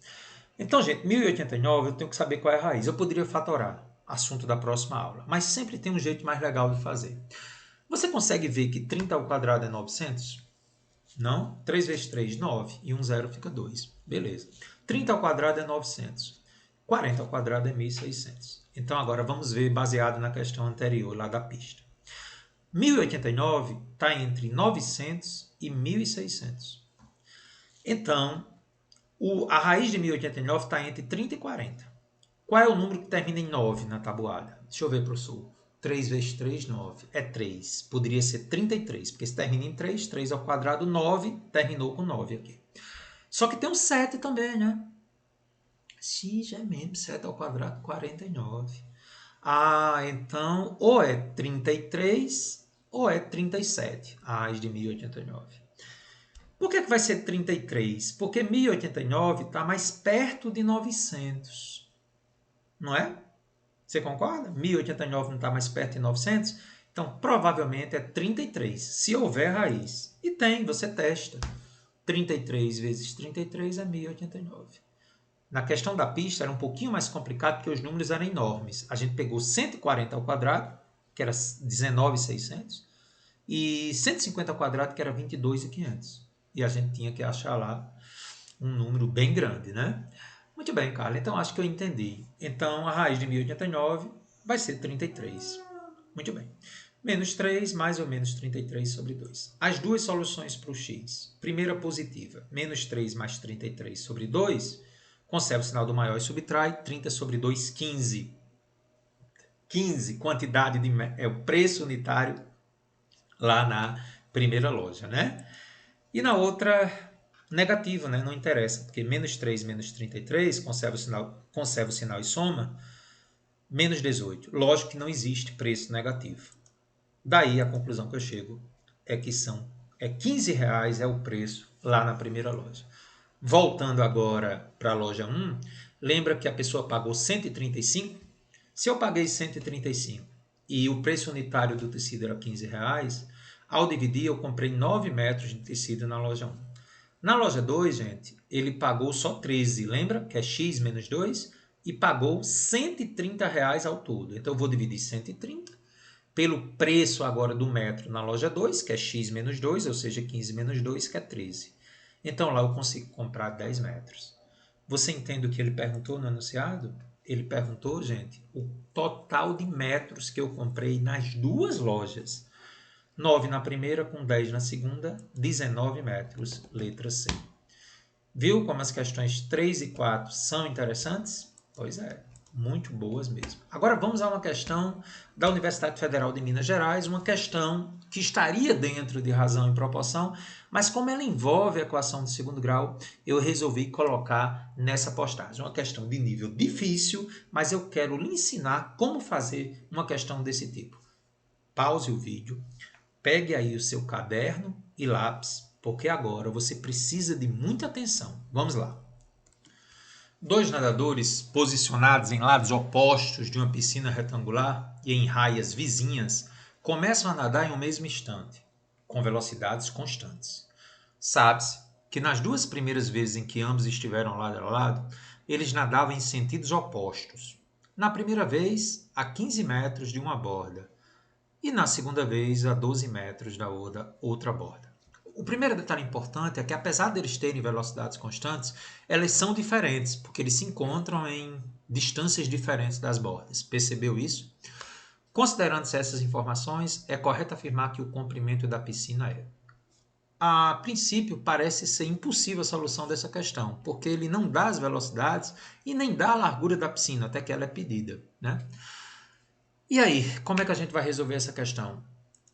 Então, gente, 1089 eu tenho que saber qual é a raiz. Eu poderia fatorar, assunto da próxima aula, mas sempre tem um jeito mais legal de fazer. Você consegue ver que 30 ao quadrado é 900? Não? 3 vezes 3, 9. E 1 zero fica 2. Beleza. 30 ao quadrado é 900. 40 ao quadrado é 1.600. Então, agora vamos ver baseado na questão anterior, lá da pista. 1089 está entre 900 e 1.600. Então, a raiz de 1089 está entre 30 e 40. Qual é o número que termina em 9 na tabuada? Deixa eu ver, professor. 3 vezes 3, 9. É 3. Poderia ser 33, porque se termina em 3, 3 ao quadrado, 9, terminou com 9 aqui. Só que tem um 7 também, né? X é mesmo, 7 ao quadrado, 49. Ah, então, ou é 33 ou é 37, a raiz de 1089. Por que vai ser 33? Porque 1089 está mais perto de 900, não é? Você concorda? 1089 não está mais perto de 900? Então, provavelmente é 33, se houver raiz. E tem, você testa. 33 vezes 33 é 1089. Na questão da pista era um pouquinho mais complicado porque os números eram enormes. A gente pegou 140 ao quadrado, que era 19.600, e 150 ao quadrado, que era 22.500. E a gente tinha que achar lá um número bem grande, né? Muito bem, Carla. Então, acho que eu entendi. Então, a raiz de 1089 vai ser 33. Muito bem. Menos 3 mais ou menos 33 sobre 2. As duas soluções para o x. Primeira positiva, menos 3 mais 33 sobre 2. Conserva o sinal do maior e subtrai. 30 sobre 2, 15. 15, quantidade de... é o preço unitário lá na primeira loja, né? E na outra, negativo, né? Não interessa, porque menos 3 menos 33, conserva o sinal e soma, menos 18. Lógico que não existe preço negativo. Daí a conclusão que eu chego é que R$15 é o preço lá na primeira loja. Voltando agora para a loja 1, lembra que a pessoa pagou 135? Se eu paguei 135 e o preço unitário do tecido era R$15, ao dividir eu comprei 9 metros de tecido na loja 1. Na loja 2, gente, ele pagou só 13, lembra? Que é x menos 2, e pagou R$130 ao todo. Então eu vou dividir 130 pelo preço agora do metro na loja 2, que é x menos 2, ou seja, 15 menos 2, que é 13. Então lá eu consigo comprar 10 metros. Você entende o que ele perguntou no enunciado? Ele perguntou, gente, o total de metros que eu comprei nas duas lojas. 9 na primeira com 10 na segunda, 19 metros, letra C. Viu como as questões 3 e 4 são interessantes? Pois é, muito boas mesmo. Agora vamos a uma questão da Universidade Federal de Minas Gerais, uma questão que estaria dentro de razão e proporção, mas como ela envolve a equação de segundo grau, eu resolvi colocar nessa postagem. Uma questão de nível difícil, mas eu quero lhe ensinar como fazer uma questão desse tipo. Pause o vídeo, pegue aí o seu caderno e lápis, porque agora você precisa de muita atenção. Vamos lá. Dois nadadores posicionados em lados opostos de uma piscina retangular e em raias vizinhas começam a nadar em um mesmo instante, com velocidades constantes. Sabe-se que nas duas primeiras vezes em que ambos estiveram lado a lado, eles nadavam em sentidos opostos. Na primeira vez, a 15 metros de uma borda, e na segunda vez, a 12 metros da outra borda. O primeiro detalhe importante é que, apesar de eles terem velocidades constantes, elas são diferentes, porque eles se encontram em distâncias diferentes das bordas. Percebeu isso? Considerando-se essas informações, é correto afirmar que o comprimento da piscina é. A princípio, parece ser impossível a solução dessa questão, porque ele não dá as velocidades e nem dá a largura da piscina, até que ela é pedida, né? E aí, como é que a gente vai resolver essa questão?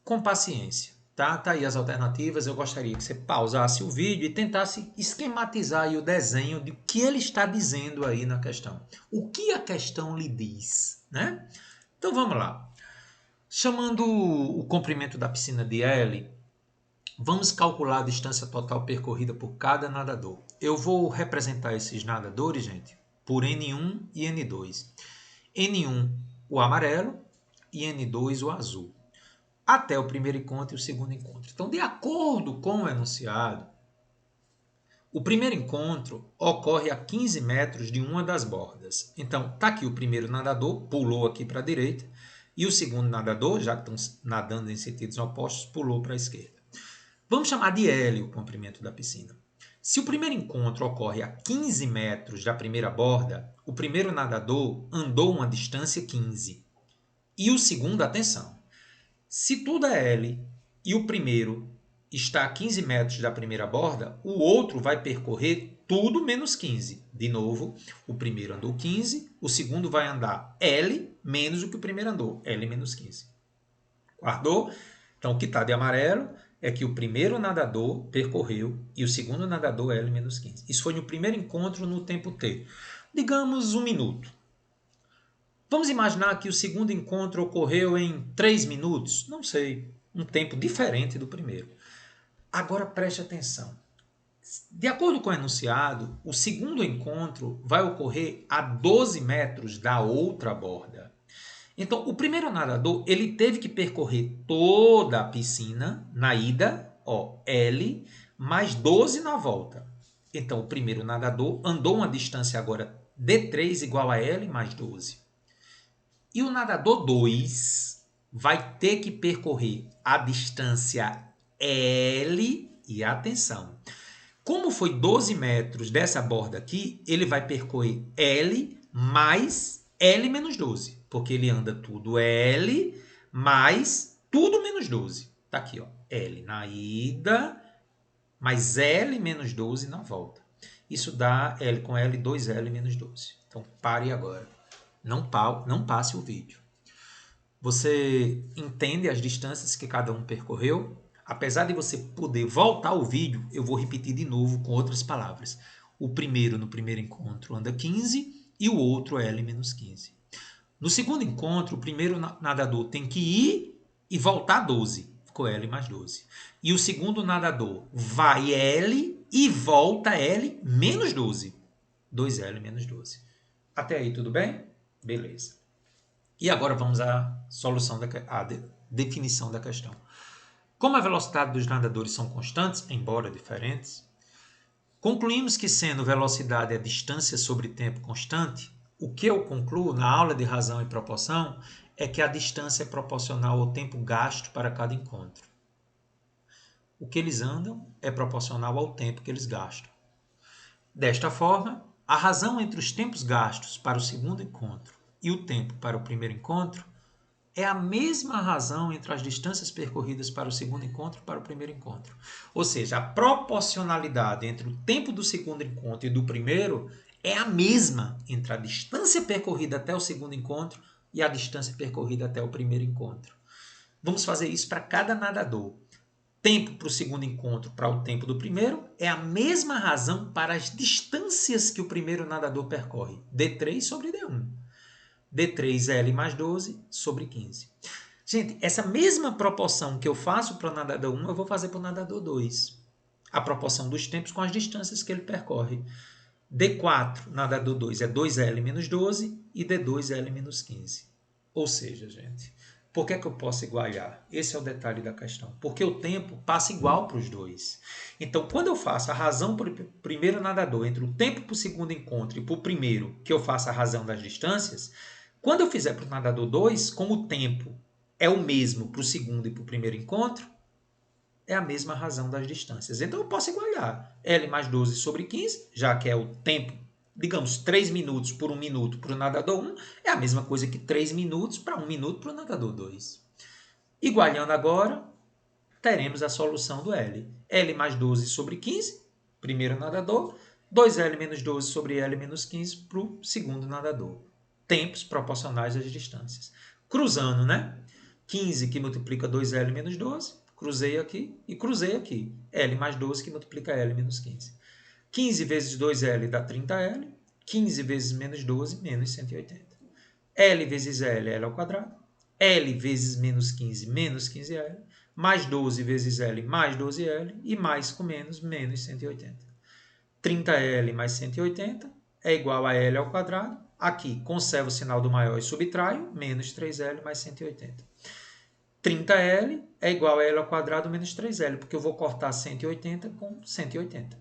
Com paciência. Tá aí as alternativas. Eu gostaria que você pausasse o vídeo e tentasse esquematizar aí o desenho de o que ele está dizendo aí na questão. O que a questão lhe diz, né? Então vamos lá. Chamando o comprimento da piscina de L, vamos calcular a distância total percorrida por cada nadador. Eu vou representar esses nadadores, gente, por N1 e N2. N1 o amarelo e N2 o azul, até o primeiro encontro e o segundo encontro. Então, de acordo com o enunciado, o primeiro encontro ocorre a 15 metros de uma das bordas. Então, está aqui o primeiro nadador, pulou aqui para a direita, e o segundo nadador, já que estão nadando em sentidos opostos, pulou para a esquerda. Vamos chamar de L o comprimento da piscina. Se o primeiro encontro ocorre a 15 metros da primeira borda, o primeiro nadador andou uma distância 15. E o segundo, atenção, se tudo é L e o primeiro está a 15 metros da primeira borda, o outro vai percorrer tudo menos 15. De novo, o primeiro andou 15, o segundo vai andar L menos o que o primeiro andou, L menos 15. Guardou? Então, o que está de amarelo é que o primeiro nadador percorreu e o segundo nadador L menos 15. Isso foi no primeiro encontro no tempo T. Digamos 1 minuto. Vamos imaginar que o segundo encontro ocorreu em 3 minutos? Não sei, um tempo diferente do primeiro. Agora preste atenção. De acordo com o enunciado, o segundo encontro vai ocorrer a 12 metros da outra borda. Então, o primeiro nadador ele teve que percorrer toda a piscina na ida, ó, L, mais 12 na volta. Então, o primeiro nadador andou uma distância agora D3 igual a L mais 12. E o nadador 2 vai ter que percorrer a distância L, e atenção, como foi 12 metros dessa borda aqui, ele vai percorrer L mais L menos 12, porque ele anda tudo L mais tudo menos 12. Tá aqui, ó, L na ida, mais L menos 12 na volta. Isso dá L com L, 2L menos 12. Então, pare agora. Não passe o vídeo. Você entende as distâncias que cada um percorreu? Apesar de você poder voltar o vídeo, eu vou repetir de novo com outras palavras. O primeiro, no primeiro encontro, anda 15 e o outro L menos 15. No segundo encontro, o primeiro nadador tem que ir e voltar 12. Ficou L mais 12. E o segundo nadador vai L e volta L menos 12. 2L menos 12. Até aí, tudo bem? Beleza. E agora vamos à solução à definição da questão. Como a velocidade dos nadadores são constantes, embora diferentes, concluímos que sendo velocidade a distância sobre tempo constante, o que eu concluo na aula de razão e proporção é que a distância é proporcional ao tempo gasto para cada encontro. O que eles andam é proporcional ao tempo que eles gastam. Desta forma, a razão entre os tempos gastos para o segundo encontro e o tempo para o primeiro encontro é a mesma razão entre as distâncias percorridas para o segundo encontro e para o primeiro encontro. Ou seja, a proporcionalidade entre o tempo do segundo encontro e do primeiro é a mesma entre a distância percorrida até o segundo encontro e a distância percorrida até o primeiro encontro. Vamos fazer isso para cada nadador. Tempo para o segundo encontro para o tempo do primeiro é a mesma razão para as distâncias que o primeiro nadador percorre. D3 sobre D1. D3L mais 12 sobre 15. Gente, essa mesma proporção que eu faço para o nadador 1, eu vou fazer para o nadador 2. A proporção dos tempos com as distâncias que ele percorre. D4, nadador 2, é 2L menos 12 e D2L menos 15. Ou seja, gente, por que é que eu posso igualar? Esse é o detalhe da questão. Porque o tempo passa igual para os dois. Então, quando eu faço a razão para o primeiro nadador entre o tempo para o segundo encontro e para o primeiro, que eu faço a razão das distâncias, quando eu fizer para o nadador 2, como o tempo é o mesmo para o segundo e para o primeiro encontro, é a mesma razão das distâncias. Então, eu posso igualar L mais 12 sobre 15, já que é o tempo, digamos, 3 minutos por 1 minuto para o nadador 1, é a mesma coisa que 3 minutos para 1 minuto para o nadador 2. Igualando agora, teremos a solução do L. L mais 12 sobre 15, primeiro nadador, 2L menos 12 sobre L menos 15 para o segundo nadador. Tempos proporcionais às distâncias. Cruzando, né? 15 que multiplica 2L menos 12, cruzei aqui e cruzei aqui. L mais 12 que multiplica L menos 15. 15 vezes 2L dá 30L, 15 vezes menos 12, menos 180. L vezes L, L ao quadrado. L vezes menos 15, menos 15L. Mais 12 vezes L, mais 12L. E mais com menos, menos 180. 30L mais 180 é igual a L ao quadrado. Aqui, conservo o sinal do maior e subtraio, menos 3L mais 180. 30L é igual a L ao quadrado menos 3L, porque eu vou cortar 180 com 180.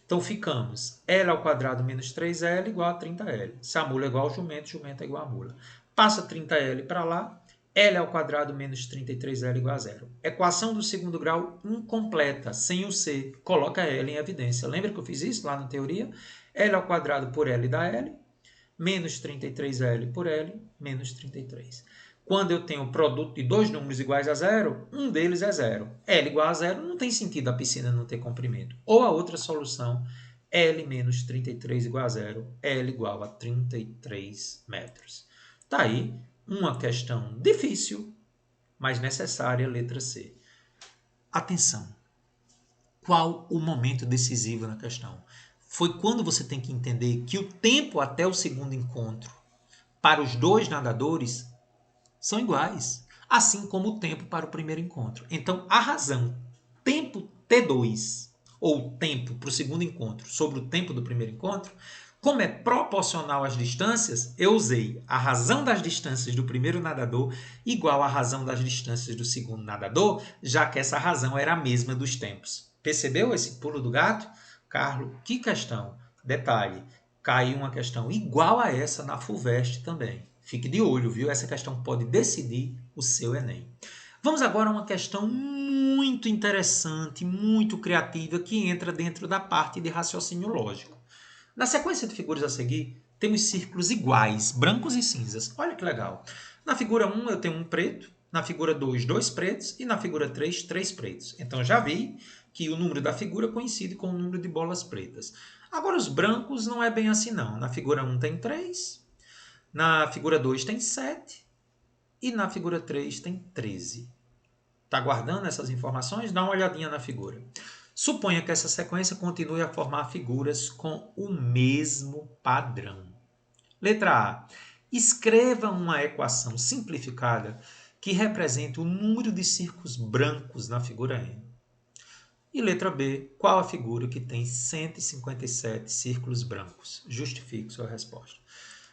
Então, ficamos L ao quadrado menos 3L igual a 30L. Se a mula é igual ao jumento, jumento é igual a mula. Passa 30L para lá, L ao quadrado menos 33L igual a zero. Equação do segundo grau incompleta, sem o C. Coloca L em evidência. Lembra que eu fiz isso lá na teoria? L ao quadrado por L dá L, menos 33L por L, menos 33. Quando eu tenho o produto de dois números iguais a zero, um deles é zero. L igual a zero, não tem sentido a piscina não ter comprimento. Ou a outra solução, L menos 33 igual a zero, L igual a 33 metros. Tá aí uma questão difícil, mas necessária, letra C. Atenção! Qual o momento decisivo na questão? Foi quando você tem que entender que o tempo até o segundo encontro para os dois nadadores são iguais, assim como o tempo para o primeiro encontro. Então, a razão tempo T2, ou tempo para o segundo encontro, sobre o tempo do primeiro encontro, como é proporcional às distâncias, eu usei a razão das distâncias do primeiro nadador igual à razão das distâncias do segundo nadador, já que essa razão era a mesma dos tempos. Percebeu esse pulo do gato? Carlos, que questão! Detalhe, caiu uma questão igual a essa na FUVEST também. Fique de olho, viu? Essa questão pode decidir o seu Enem. Vamos agora a uma questão muito interessante, muito criativa, que entra dentro da parte de raciocínio lógico. Na sequência de figuras a seguir, temos círculos iguais, brancos e cinzas. Olha que legal. Na figura 1 eu tenho um preto, na figura 2, dois pretos e na figura 3, três pretos. Então já vi que o número da figura coincide com o número de bolas pretas. Agora os brancos não é bem assim não. Na figura 1 tem 3, na figura 2 tem 7 e na figura 3 tem 13. Está guardando essas informações? Dá uma olhadinha na figura. Suponha que essa sequência continue a formar figuras com o mesmo padrão. Letra A. Escreva uma equação simplificada que represente o número de círculos brancos na figura N. E letra B. Qual a figura que tem 157 círculos brancos? Justifique sua resposta.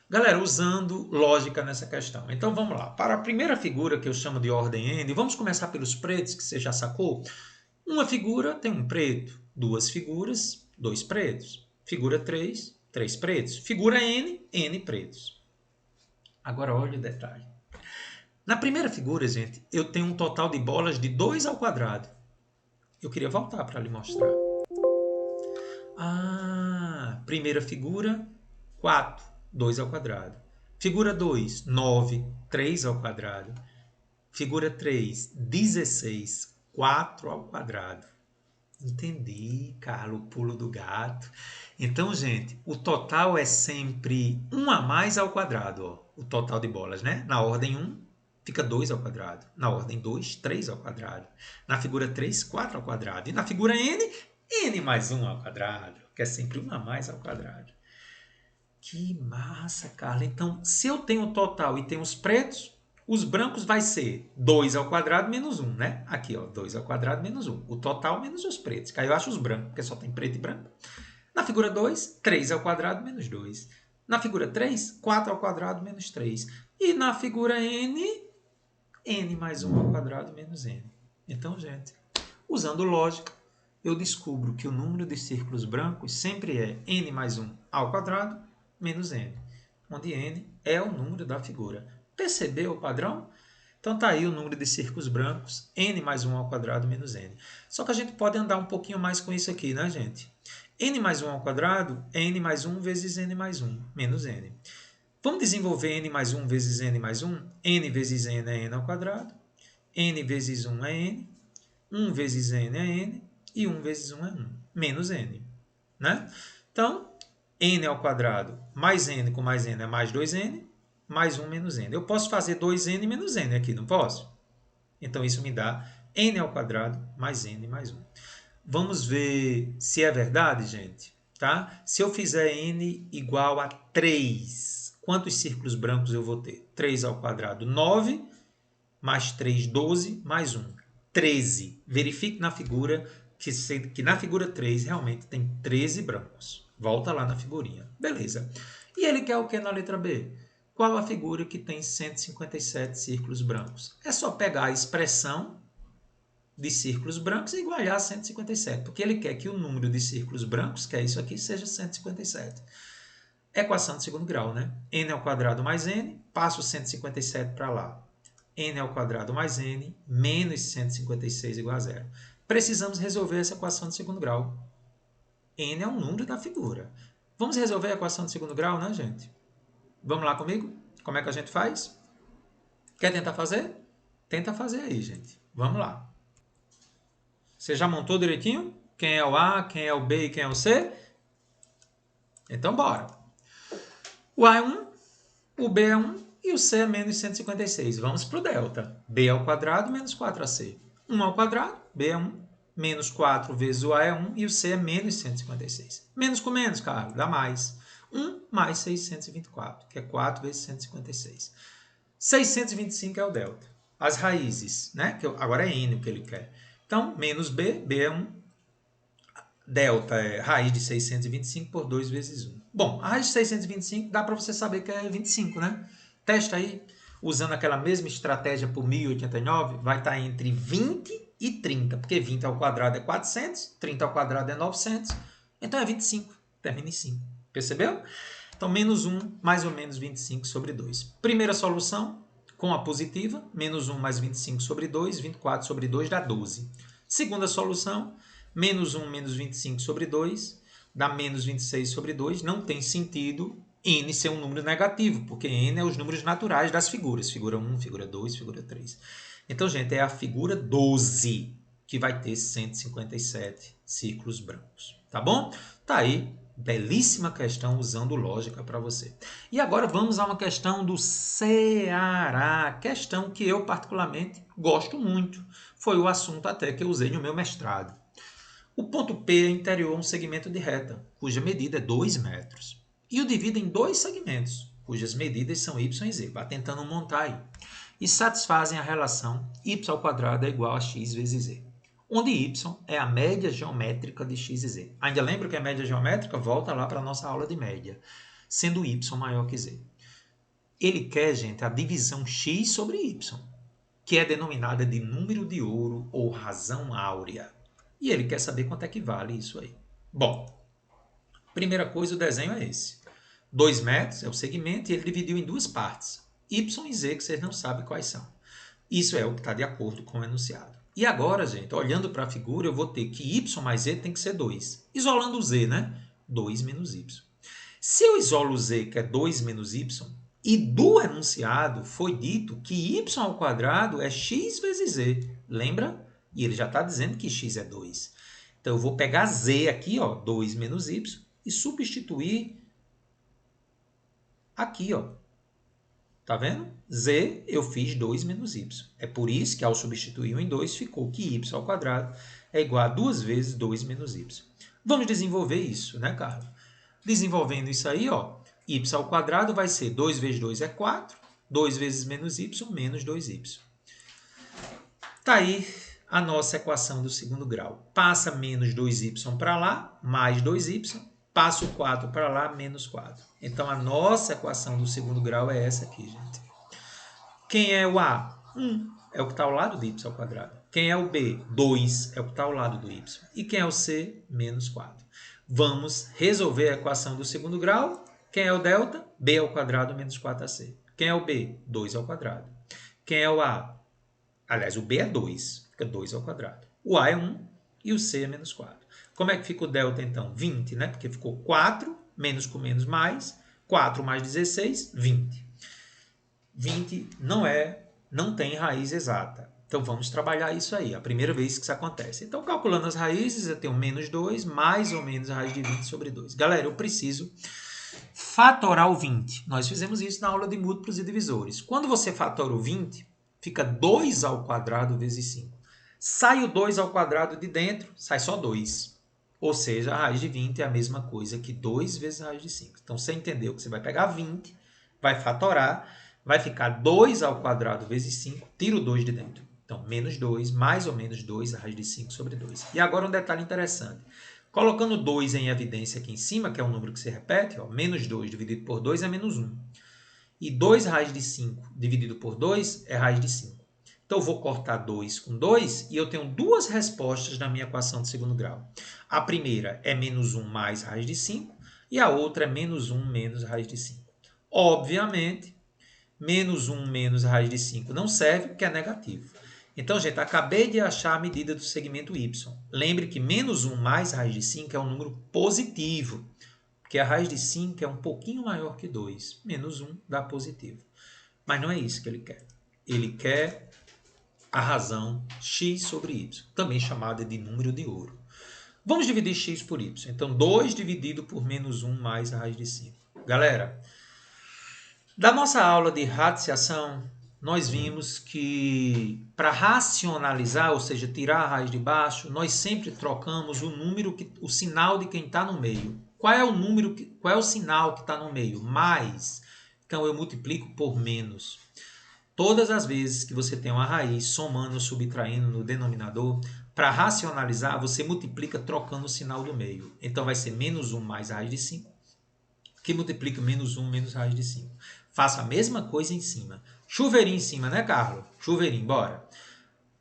Galera, usando lógica nessa questão. Então vamos lá. Para a primeira figura que eu chamo de ordem N, vamos começar pelos pretos, que você já sacou? Uma figura tem um preto, duas figuras, dois pretos. Figura 3, três pretos. Figura N, N pretos. Agora olha o detalhe. Na primeira figura, gente, eu tenho um total de bolas de 2 ao quadrado. Eu queria voltar para lhe mostrar. Primeira figura, 4, 2 ao quadrado. Figura 2, 9, 3 ao quadrado. Figura 3, 16, 4 ao quadrado. Entendi, Carlos, o pulo do gato. Então, gente, o total é sempre 1 a mais ao quadrado. Ó, o total de bolas, né? Na ordem 1, fica 2 ao quadrado. Na ordem 2, 3 ao quadrado. Na figura 3, 4 ao quadrado. E na figura N, N mais 1 ao quadrado, que é sempre 1 a mais ao quadrado. Que massa, Carlos. Então, se eu tenho o total e tenho os pretos, os brancos vai ser 2 ao quadrado menos 1, né? Aqui, ó, 2 ao quadrado menos 1. O total menos os pretos. Que aí eu acho os brancos, porque só tem preto e branco. Na figura 2, 3 ao quadrado menos 2. Na figura 3, 4 ao quadrado menos 3. E na figura N, N mais 1 ao quadrado menos N. Então, gente, usando lógica, eu descubro que o número de círculos brancos sempre é N mais 1 ao quadrado menos N, onde N é o número da figura. Percebeu o padrão? Então tá aí o número de círculos brancos, N mais 1 ao quadrado menos N. Só que a gente pode andar um pouquinho mais com isso aqui, né, gente? N mais 1 ao quadrado é N mais 1 vezes N mais 1, menos N. Vamos desenvolver N mais 1 vezes N mais 1? N vezes N é N ao quadrado, N vezes 1 é N, 1 vezes N é N, e 1 vezes 1 é 1, menos N. Né? Então, N ao quadrado mais N com mais N é mais 2N, mais 1 menos N. Eu posso fazer 2N menos N aqui, não posso? Então, isso me dá N ao quadrado mais N mais 1. Vamos ver se é verdade, gente. Tá? Se eu fizer N igual a 3, quantos círculos brancos eu vou ter? 3 ao quadrado, 9, mais 3, 12, mais 1, 13. Verifique na figura que na figura 3 realmente tem 13 brancos. Volta lá na figurinha. Beleza. E ele quer o que na letra B? Qual a figura que tem 157 círculos brancos? É só pegar a expressão de círculos brancos e igualar a 157, porque ele quer que o número de círculos brancos, que é isso aqui, seja 157. Equação de segundo grau, né? N ao quadrado mais N, passo 157 para lá. n ao quadrado mais n, menos 156 igual a zero. Precisamos resolver essa equação de segundo grau. N é o número da figura. Vamos resolver a equação de segundo grau, né, gente? Vamos lá comigo? Como é que a gente faz? Quer tentar fazer? Tenta fazer aí, gente. Vamos lá. Você já montou direitinho? Quem é o A, quem é o B e quem é o C? Então, bora. O A é 1, o B é 1 e o C é menos 156. Vamos para o delta. B ao quadrado menos 4AC. 1 ao quadrado, B é 1, menos 4 vezes o A é 1 e o C é menos 156. Menos com menos, Carlos, dá mais. 1 mais 624, que é 4 vezes 156. 625 é o delta. As raízes, né? Que agora é N o que ele quer. Então, menos B, B é 1. Delta é raiz de 625 por 2 vezes 1. Bom, a raiz de 625 dá para você saber que é 25, né? Testa aí, usando aquela mesma estratégia por 1089, vai estar entre 20 e 30, porque 20 ao quadrado é 400, 30 ao quadrado é 900, então é 25, termina em 5. Percebeu? Então, menos 1, mais ou menos 25 sobre 2. Primeira solução, com a positiva, menos 1 mais 25 sobre 2, 24 sobre 2 dá 12. Segunda solução, menos 1 menos 25 sobre 2 dá menos 26 sobre 2. Não tem sentido n ser um número negativo, porque n é os números naturais das figuras. Figura 1, figura 2, figura 3. Então, gente, é a figura 12 que vai ter 157 círculos brancos. Tá bom? Tá aí. Belíssima questão usando lógica para você. E agora vamos a uma questão do Ceará. Questão que eu particularmente gosto muito. Foi o assunto até que eu usei no meu mestrado. O ponto P é interior a um segmento de reta, cuja medida é 2 metros. E o divide em dois segmentos, cujas medidas são y e z. Vai tentando montar aí. E satisfazem a relação y ao quadrado é igual a x vezes z. Onde y é a média geométrica de x e z. Ainda lembra que a média geométrica? Volta lá para a nossa aula de média, sendo y maior que z. Ele quer, gente, a divisão x sobre y, que é denominada de número de ouro ou razão áurea. E ele quer saber quanto é que vale isso aí. Bom, primeira coisa, o desenho é esse. 2 metros é o segmento e ele dividiu em duas partes. Y e Z, que vocês não sabem quais são. Isso é o que está de acordo com o enunciado. E agora, gente, olhando para a figura, eu vou ter que y mais z tem que ser 2. Isolando o z, né? 2 menos y. Se eu isolo o z, que é 2 menos y, e do enunciado foi dito que y ao quadrado é x vezes z. Lembra? E ele já está dizendo que x é 2. Então, eu vou pegar z aqui, ó, 2 menos y, e substituir aqui, ó. Tá vendo? Z eu fiz 2 menos y. É por isso que ao substituir 1 em 2 ficou que y ao quadrado é igual a 2 vezes 2 menos y. Vamos desenvolver isso, né, Carlos? Desenvolvendo isso aí, ó, y ao quadrado vai ser 2 vezes 2 é 4, 2 vezes menos y, menos 2y. Tá aí a nossa equação do segundo grau. Passa menos 2y para lá, mais 2y. Passa o 4 para lá, menos 4. Então, a nossa equação do segundo grau é essa aqui, gente. Quem é o A? 1 é o que está ao lado de y ao quadrado. Quem é o B? 2 é o que está ao lado do y. E quem é o C? Menos 4. Vamos resolver a equação do segundo grau. Quem é o delta? B ao quadrado menos 4AC. Quem é o B? 2 ao quadrado. Quem é o A? Aliás, o B é 2. Fica 2 ao quadrado. O A é 1 e o C é menos 4. Como é que fica o delta, então? 20, né? Porque ficou 4, menos com menos mais. 4 mais 16, 20. 20 não tem raiz exata. Então, vamos trabalhar isso aí. A primeira vez que isso acontece. Então, calculando as raízes, eu tenho menos 2, mais ou menos a raiz de 20 sobre 2. Galera, eu preciso fatorar o 20. Nós fizemos isso na aula de múltiplos e divisores. Quando você fatora o 20, fica 2 ao quadrado vezes 5. Sai o 2 ao quadrado de dentro, sai só 2. Ou seja, a raiz de 20 é a mesma coisa que 2 vezes a raiz de 5. Então, você entendeu que você vai pegar 20, vai fatorar, vai ficar 2 ao quadrado vezes 5, tira o 2 de dentro. Então, menos 2, mais ou menos 2, a raiz de 5 sobre 2. E agora um detalhe interessante. Colocando 2 em evidência aqui em cima, que é um número que se repete, ó, menos 2 dividido por 2 é menos 1. E 2 raiz de 5 dividido por 2 é raiz de 5. Então, eu vou cortar 2 com 2 e eu tenho duas respostas na minha equação de segundo grau. A primeira é menos 1 mais raiz de 5 e a outra é menos 1 menos raiz de 5. Obviamente, Menos 1 menos raiz de 5 não serve porque é negativo. Então, gente, acabei de achar a medida do segmento y. Lembre que menos 1 mais raiz de 5 é um número positivo, porque a raiz de 5 é um pouquinho maior que 2. Menos 1 dá positivo. Mas não é isso que ele quer. Ele quer a razão x sobre y, também chamada de número de ouro. Vamos dividir x por y. Então, 2 dividido por menos 1 mais a raiz de 5. Galera, da nossa aula de radiciação, nós vimos que para racionalizar, ou seja, tirar a raiz de baixo, nós sempre trocamos o sinal de quem está no meio. Qual é o sinal que está no meio? Mais. Então eu multiplico por menos. Todas as vezes que você tem uma raiz somando ou subtraindo no denominador, para racionalizar, você multiplica trocando o sinal do meio. Então vai ser menos 1 mais a raiz de 5, que multiplica menos 1 menos raiz de 5. Faça a mesma coisa em cima. Chuveirinho em cima, né, Carlos? Chuveirinho, bora.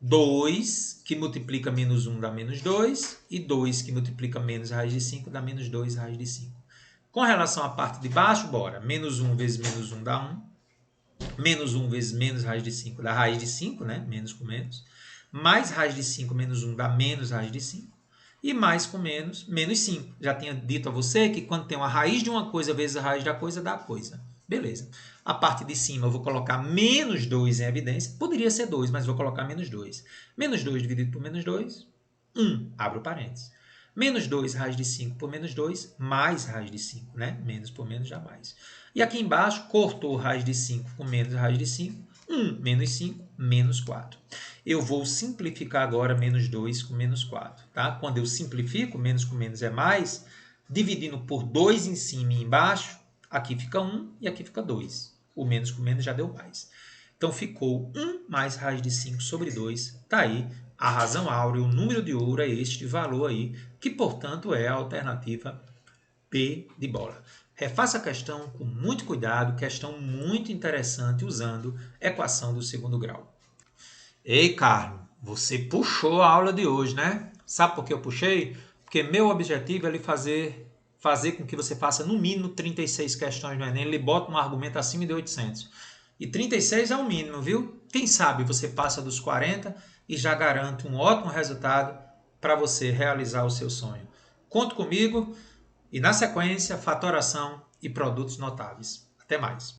2 que multiplica menos 1 dá menos 2. E 2 que multiplica menos raiz de 5 dá menos 2 raiz de 5. Com relação à parte de baixo, bora. Menos 1 vezes menos 1 dá 1. Menos 1 vezes menos raiz de 5 dá raiz de 5, né? Menos com menos. Mais raiz de 5 menos 1 dá menos raiz de 5. E mais com menos, menos 5. Já tinha dito a você que quando tem uma raiz de uma coisa vezes a raiz da coisa, dá coisa. Beleza. A parte de cima eu vou colocar menos 2 em evidência. Poderia ser 2, mas vou colocar menos 2. Menos 2 dividido por menos 2, 1. Abro parênteses. Menos 2 raiz de 5 por menos 2, mais raiz de 5, né? Menos por menos dá mais. E aqui embaixo, cortou raiz de 5 com menos raiz de 5, 1 menos 5, menos 4. Eu vou simplificar agora menos 2 com menos 4. Tá? Quando eu simplifico, menos com menos é mais, dividindo por 2 em cima e embaixo, aqui fica 1 e aqui fica 2. O menos com menos já deu mais. Então ficou 1 mais raiz de 5 sobre 2. Está aí a razão áurea, o número de ouro é este valor aí, que portanto é a alternativa P de bola. Refaça a questão com muito cuidado, questão muito interessante usando equação do segundo grau. Ei, Carlos, você puxou a aula de hoje, né? Sabe por que eu puxei? Porque meu objetivo é lhe fazer com que você faça no mínimo 36 questões no Enem. Ele bota um argumento acima de 800. E 36 é o mínimo, viu? Quem sabe você passa dos 40 e já garante um ótimo resultado para você realizar o seu sonho. Conte comigo. E na sequência, fatoração e produtos notáveis. Até mais.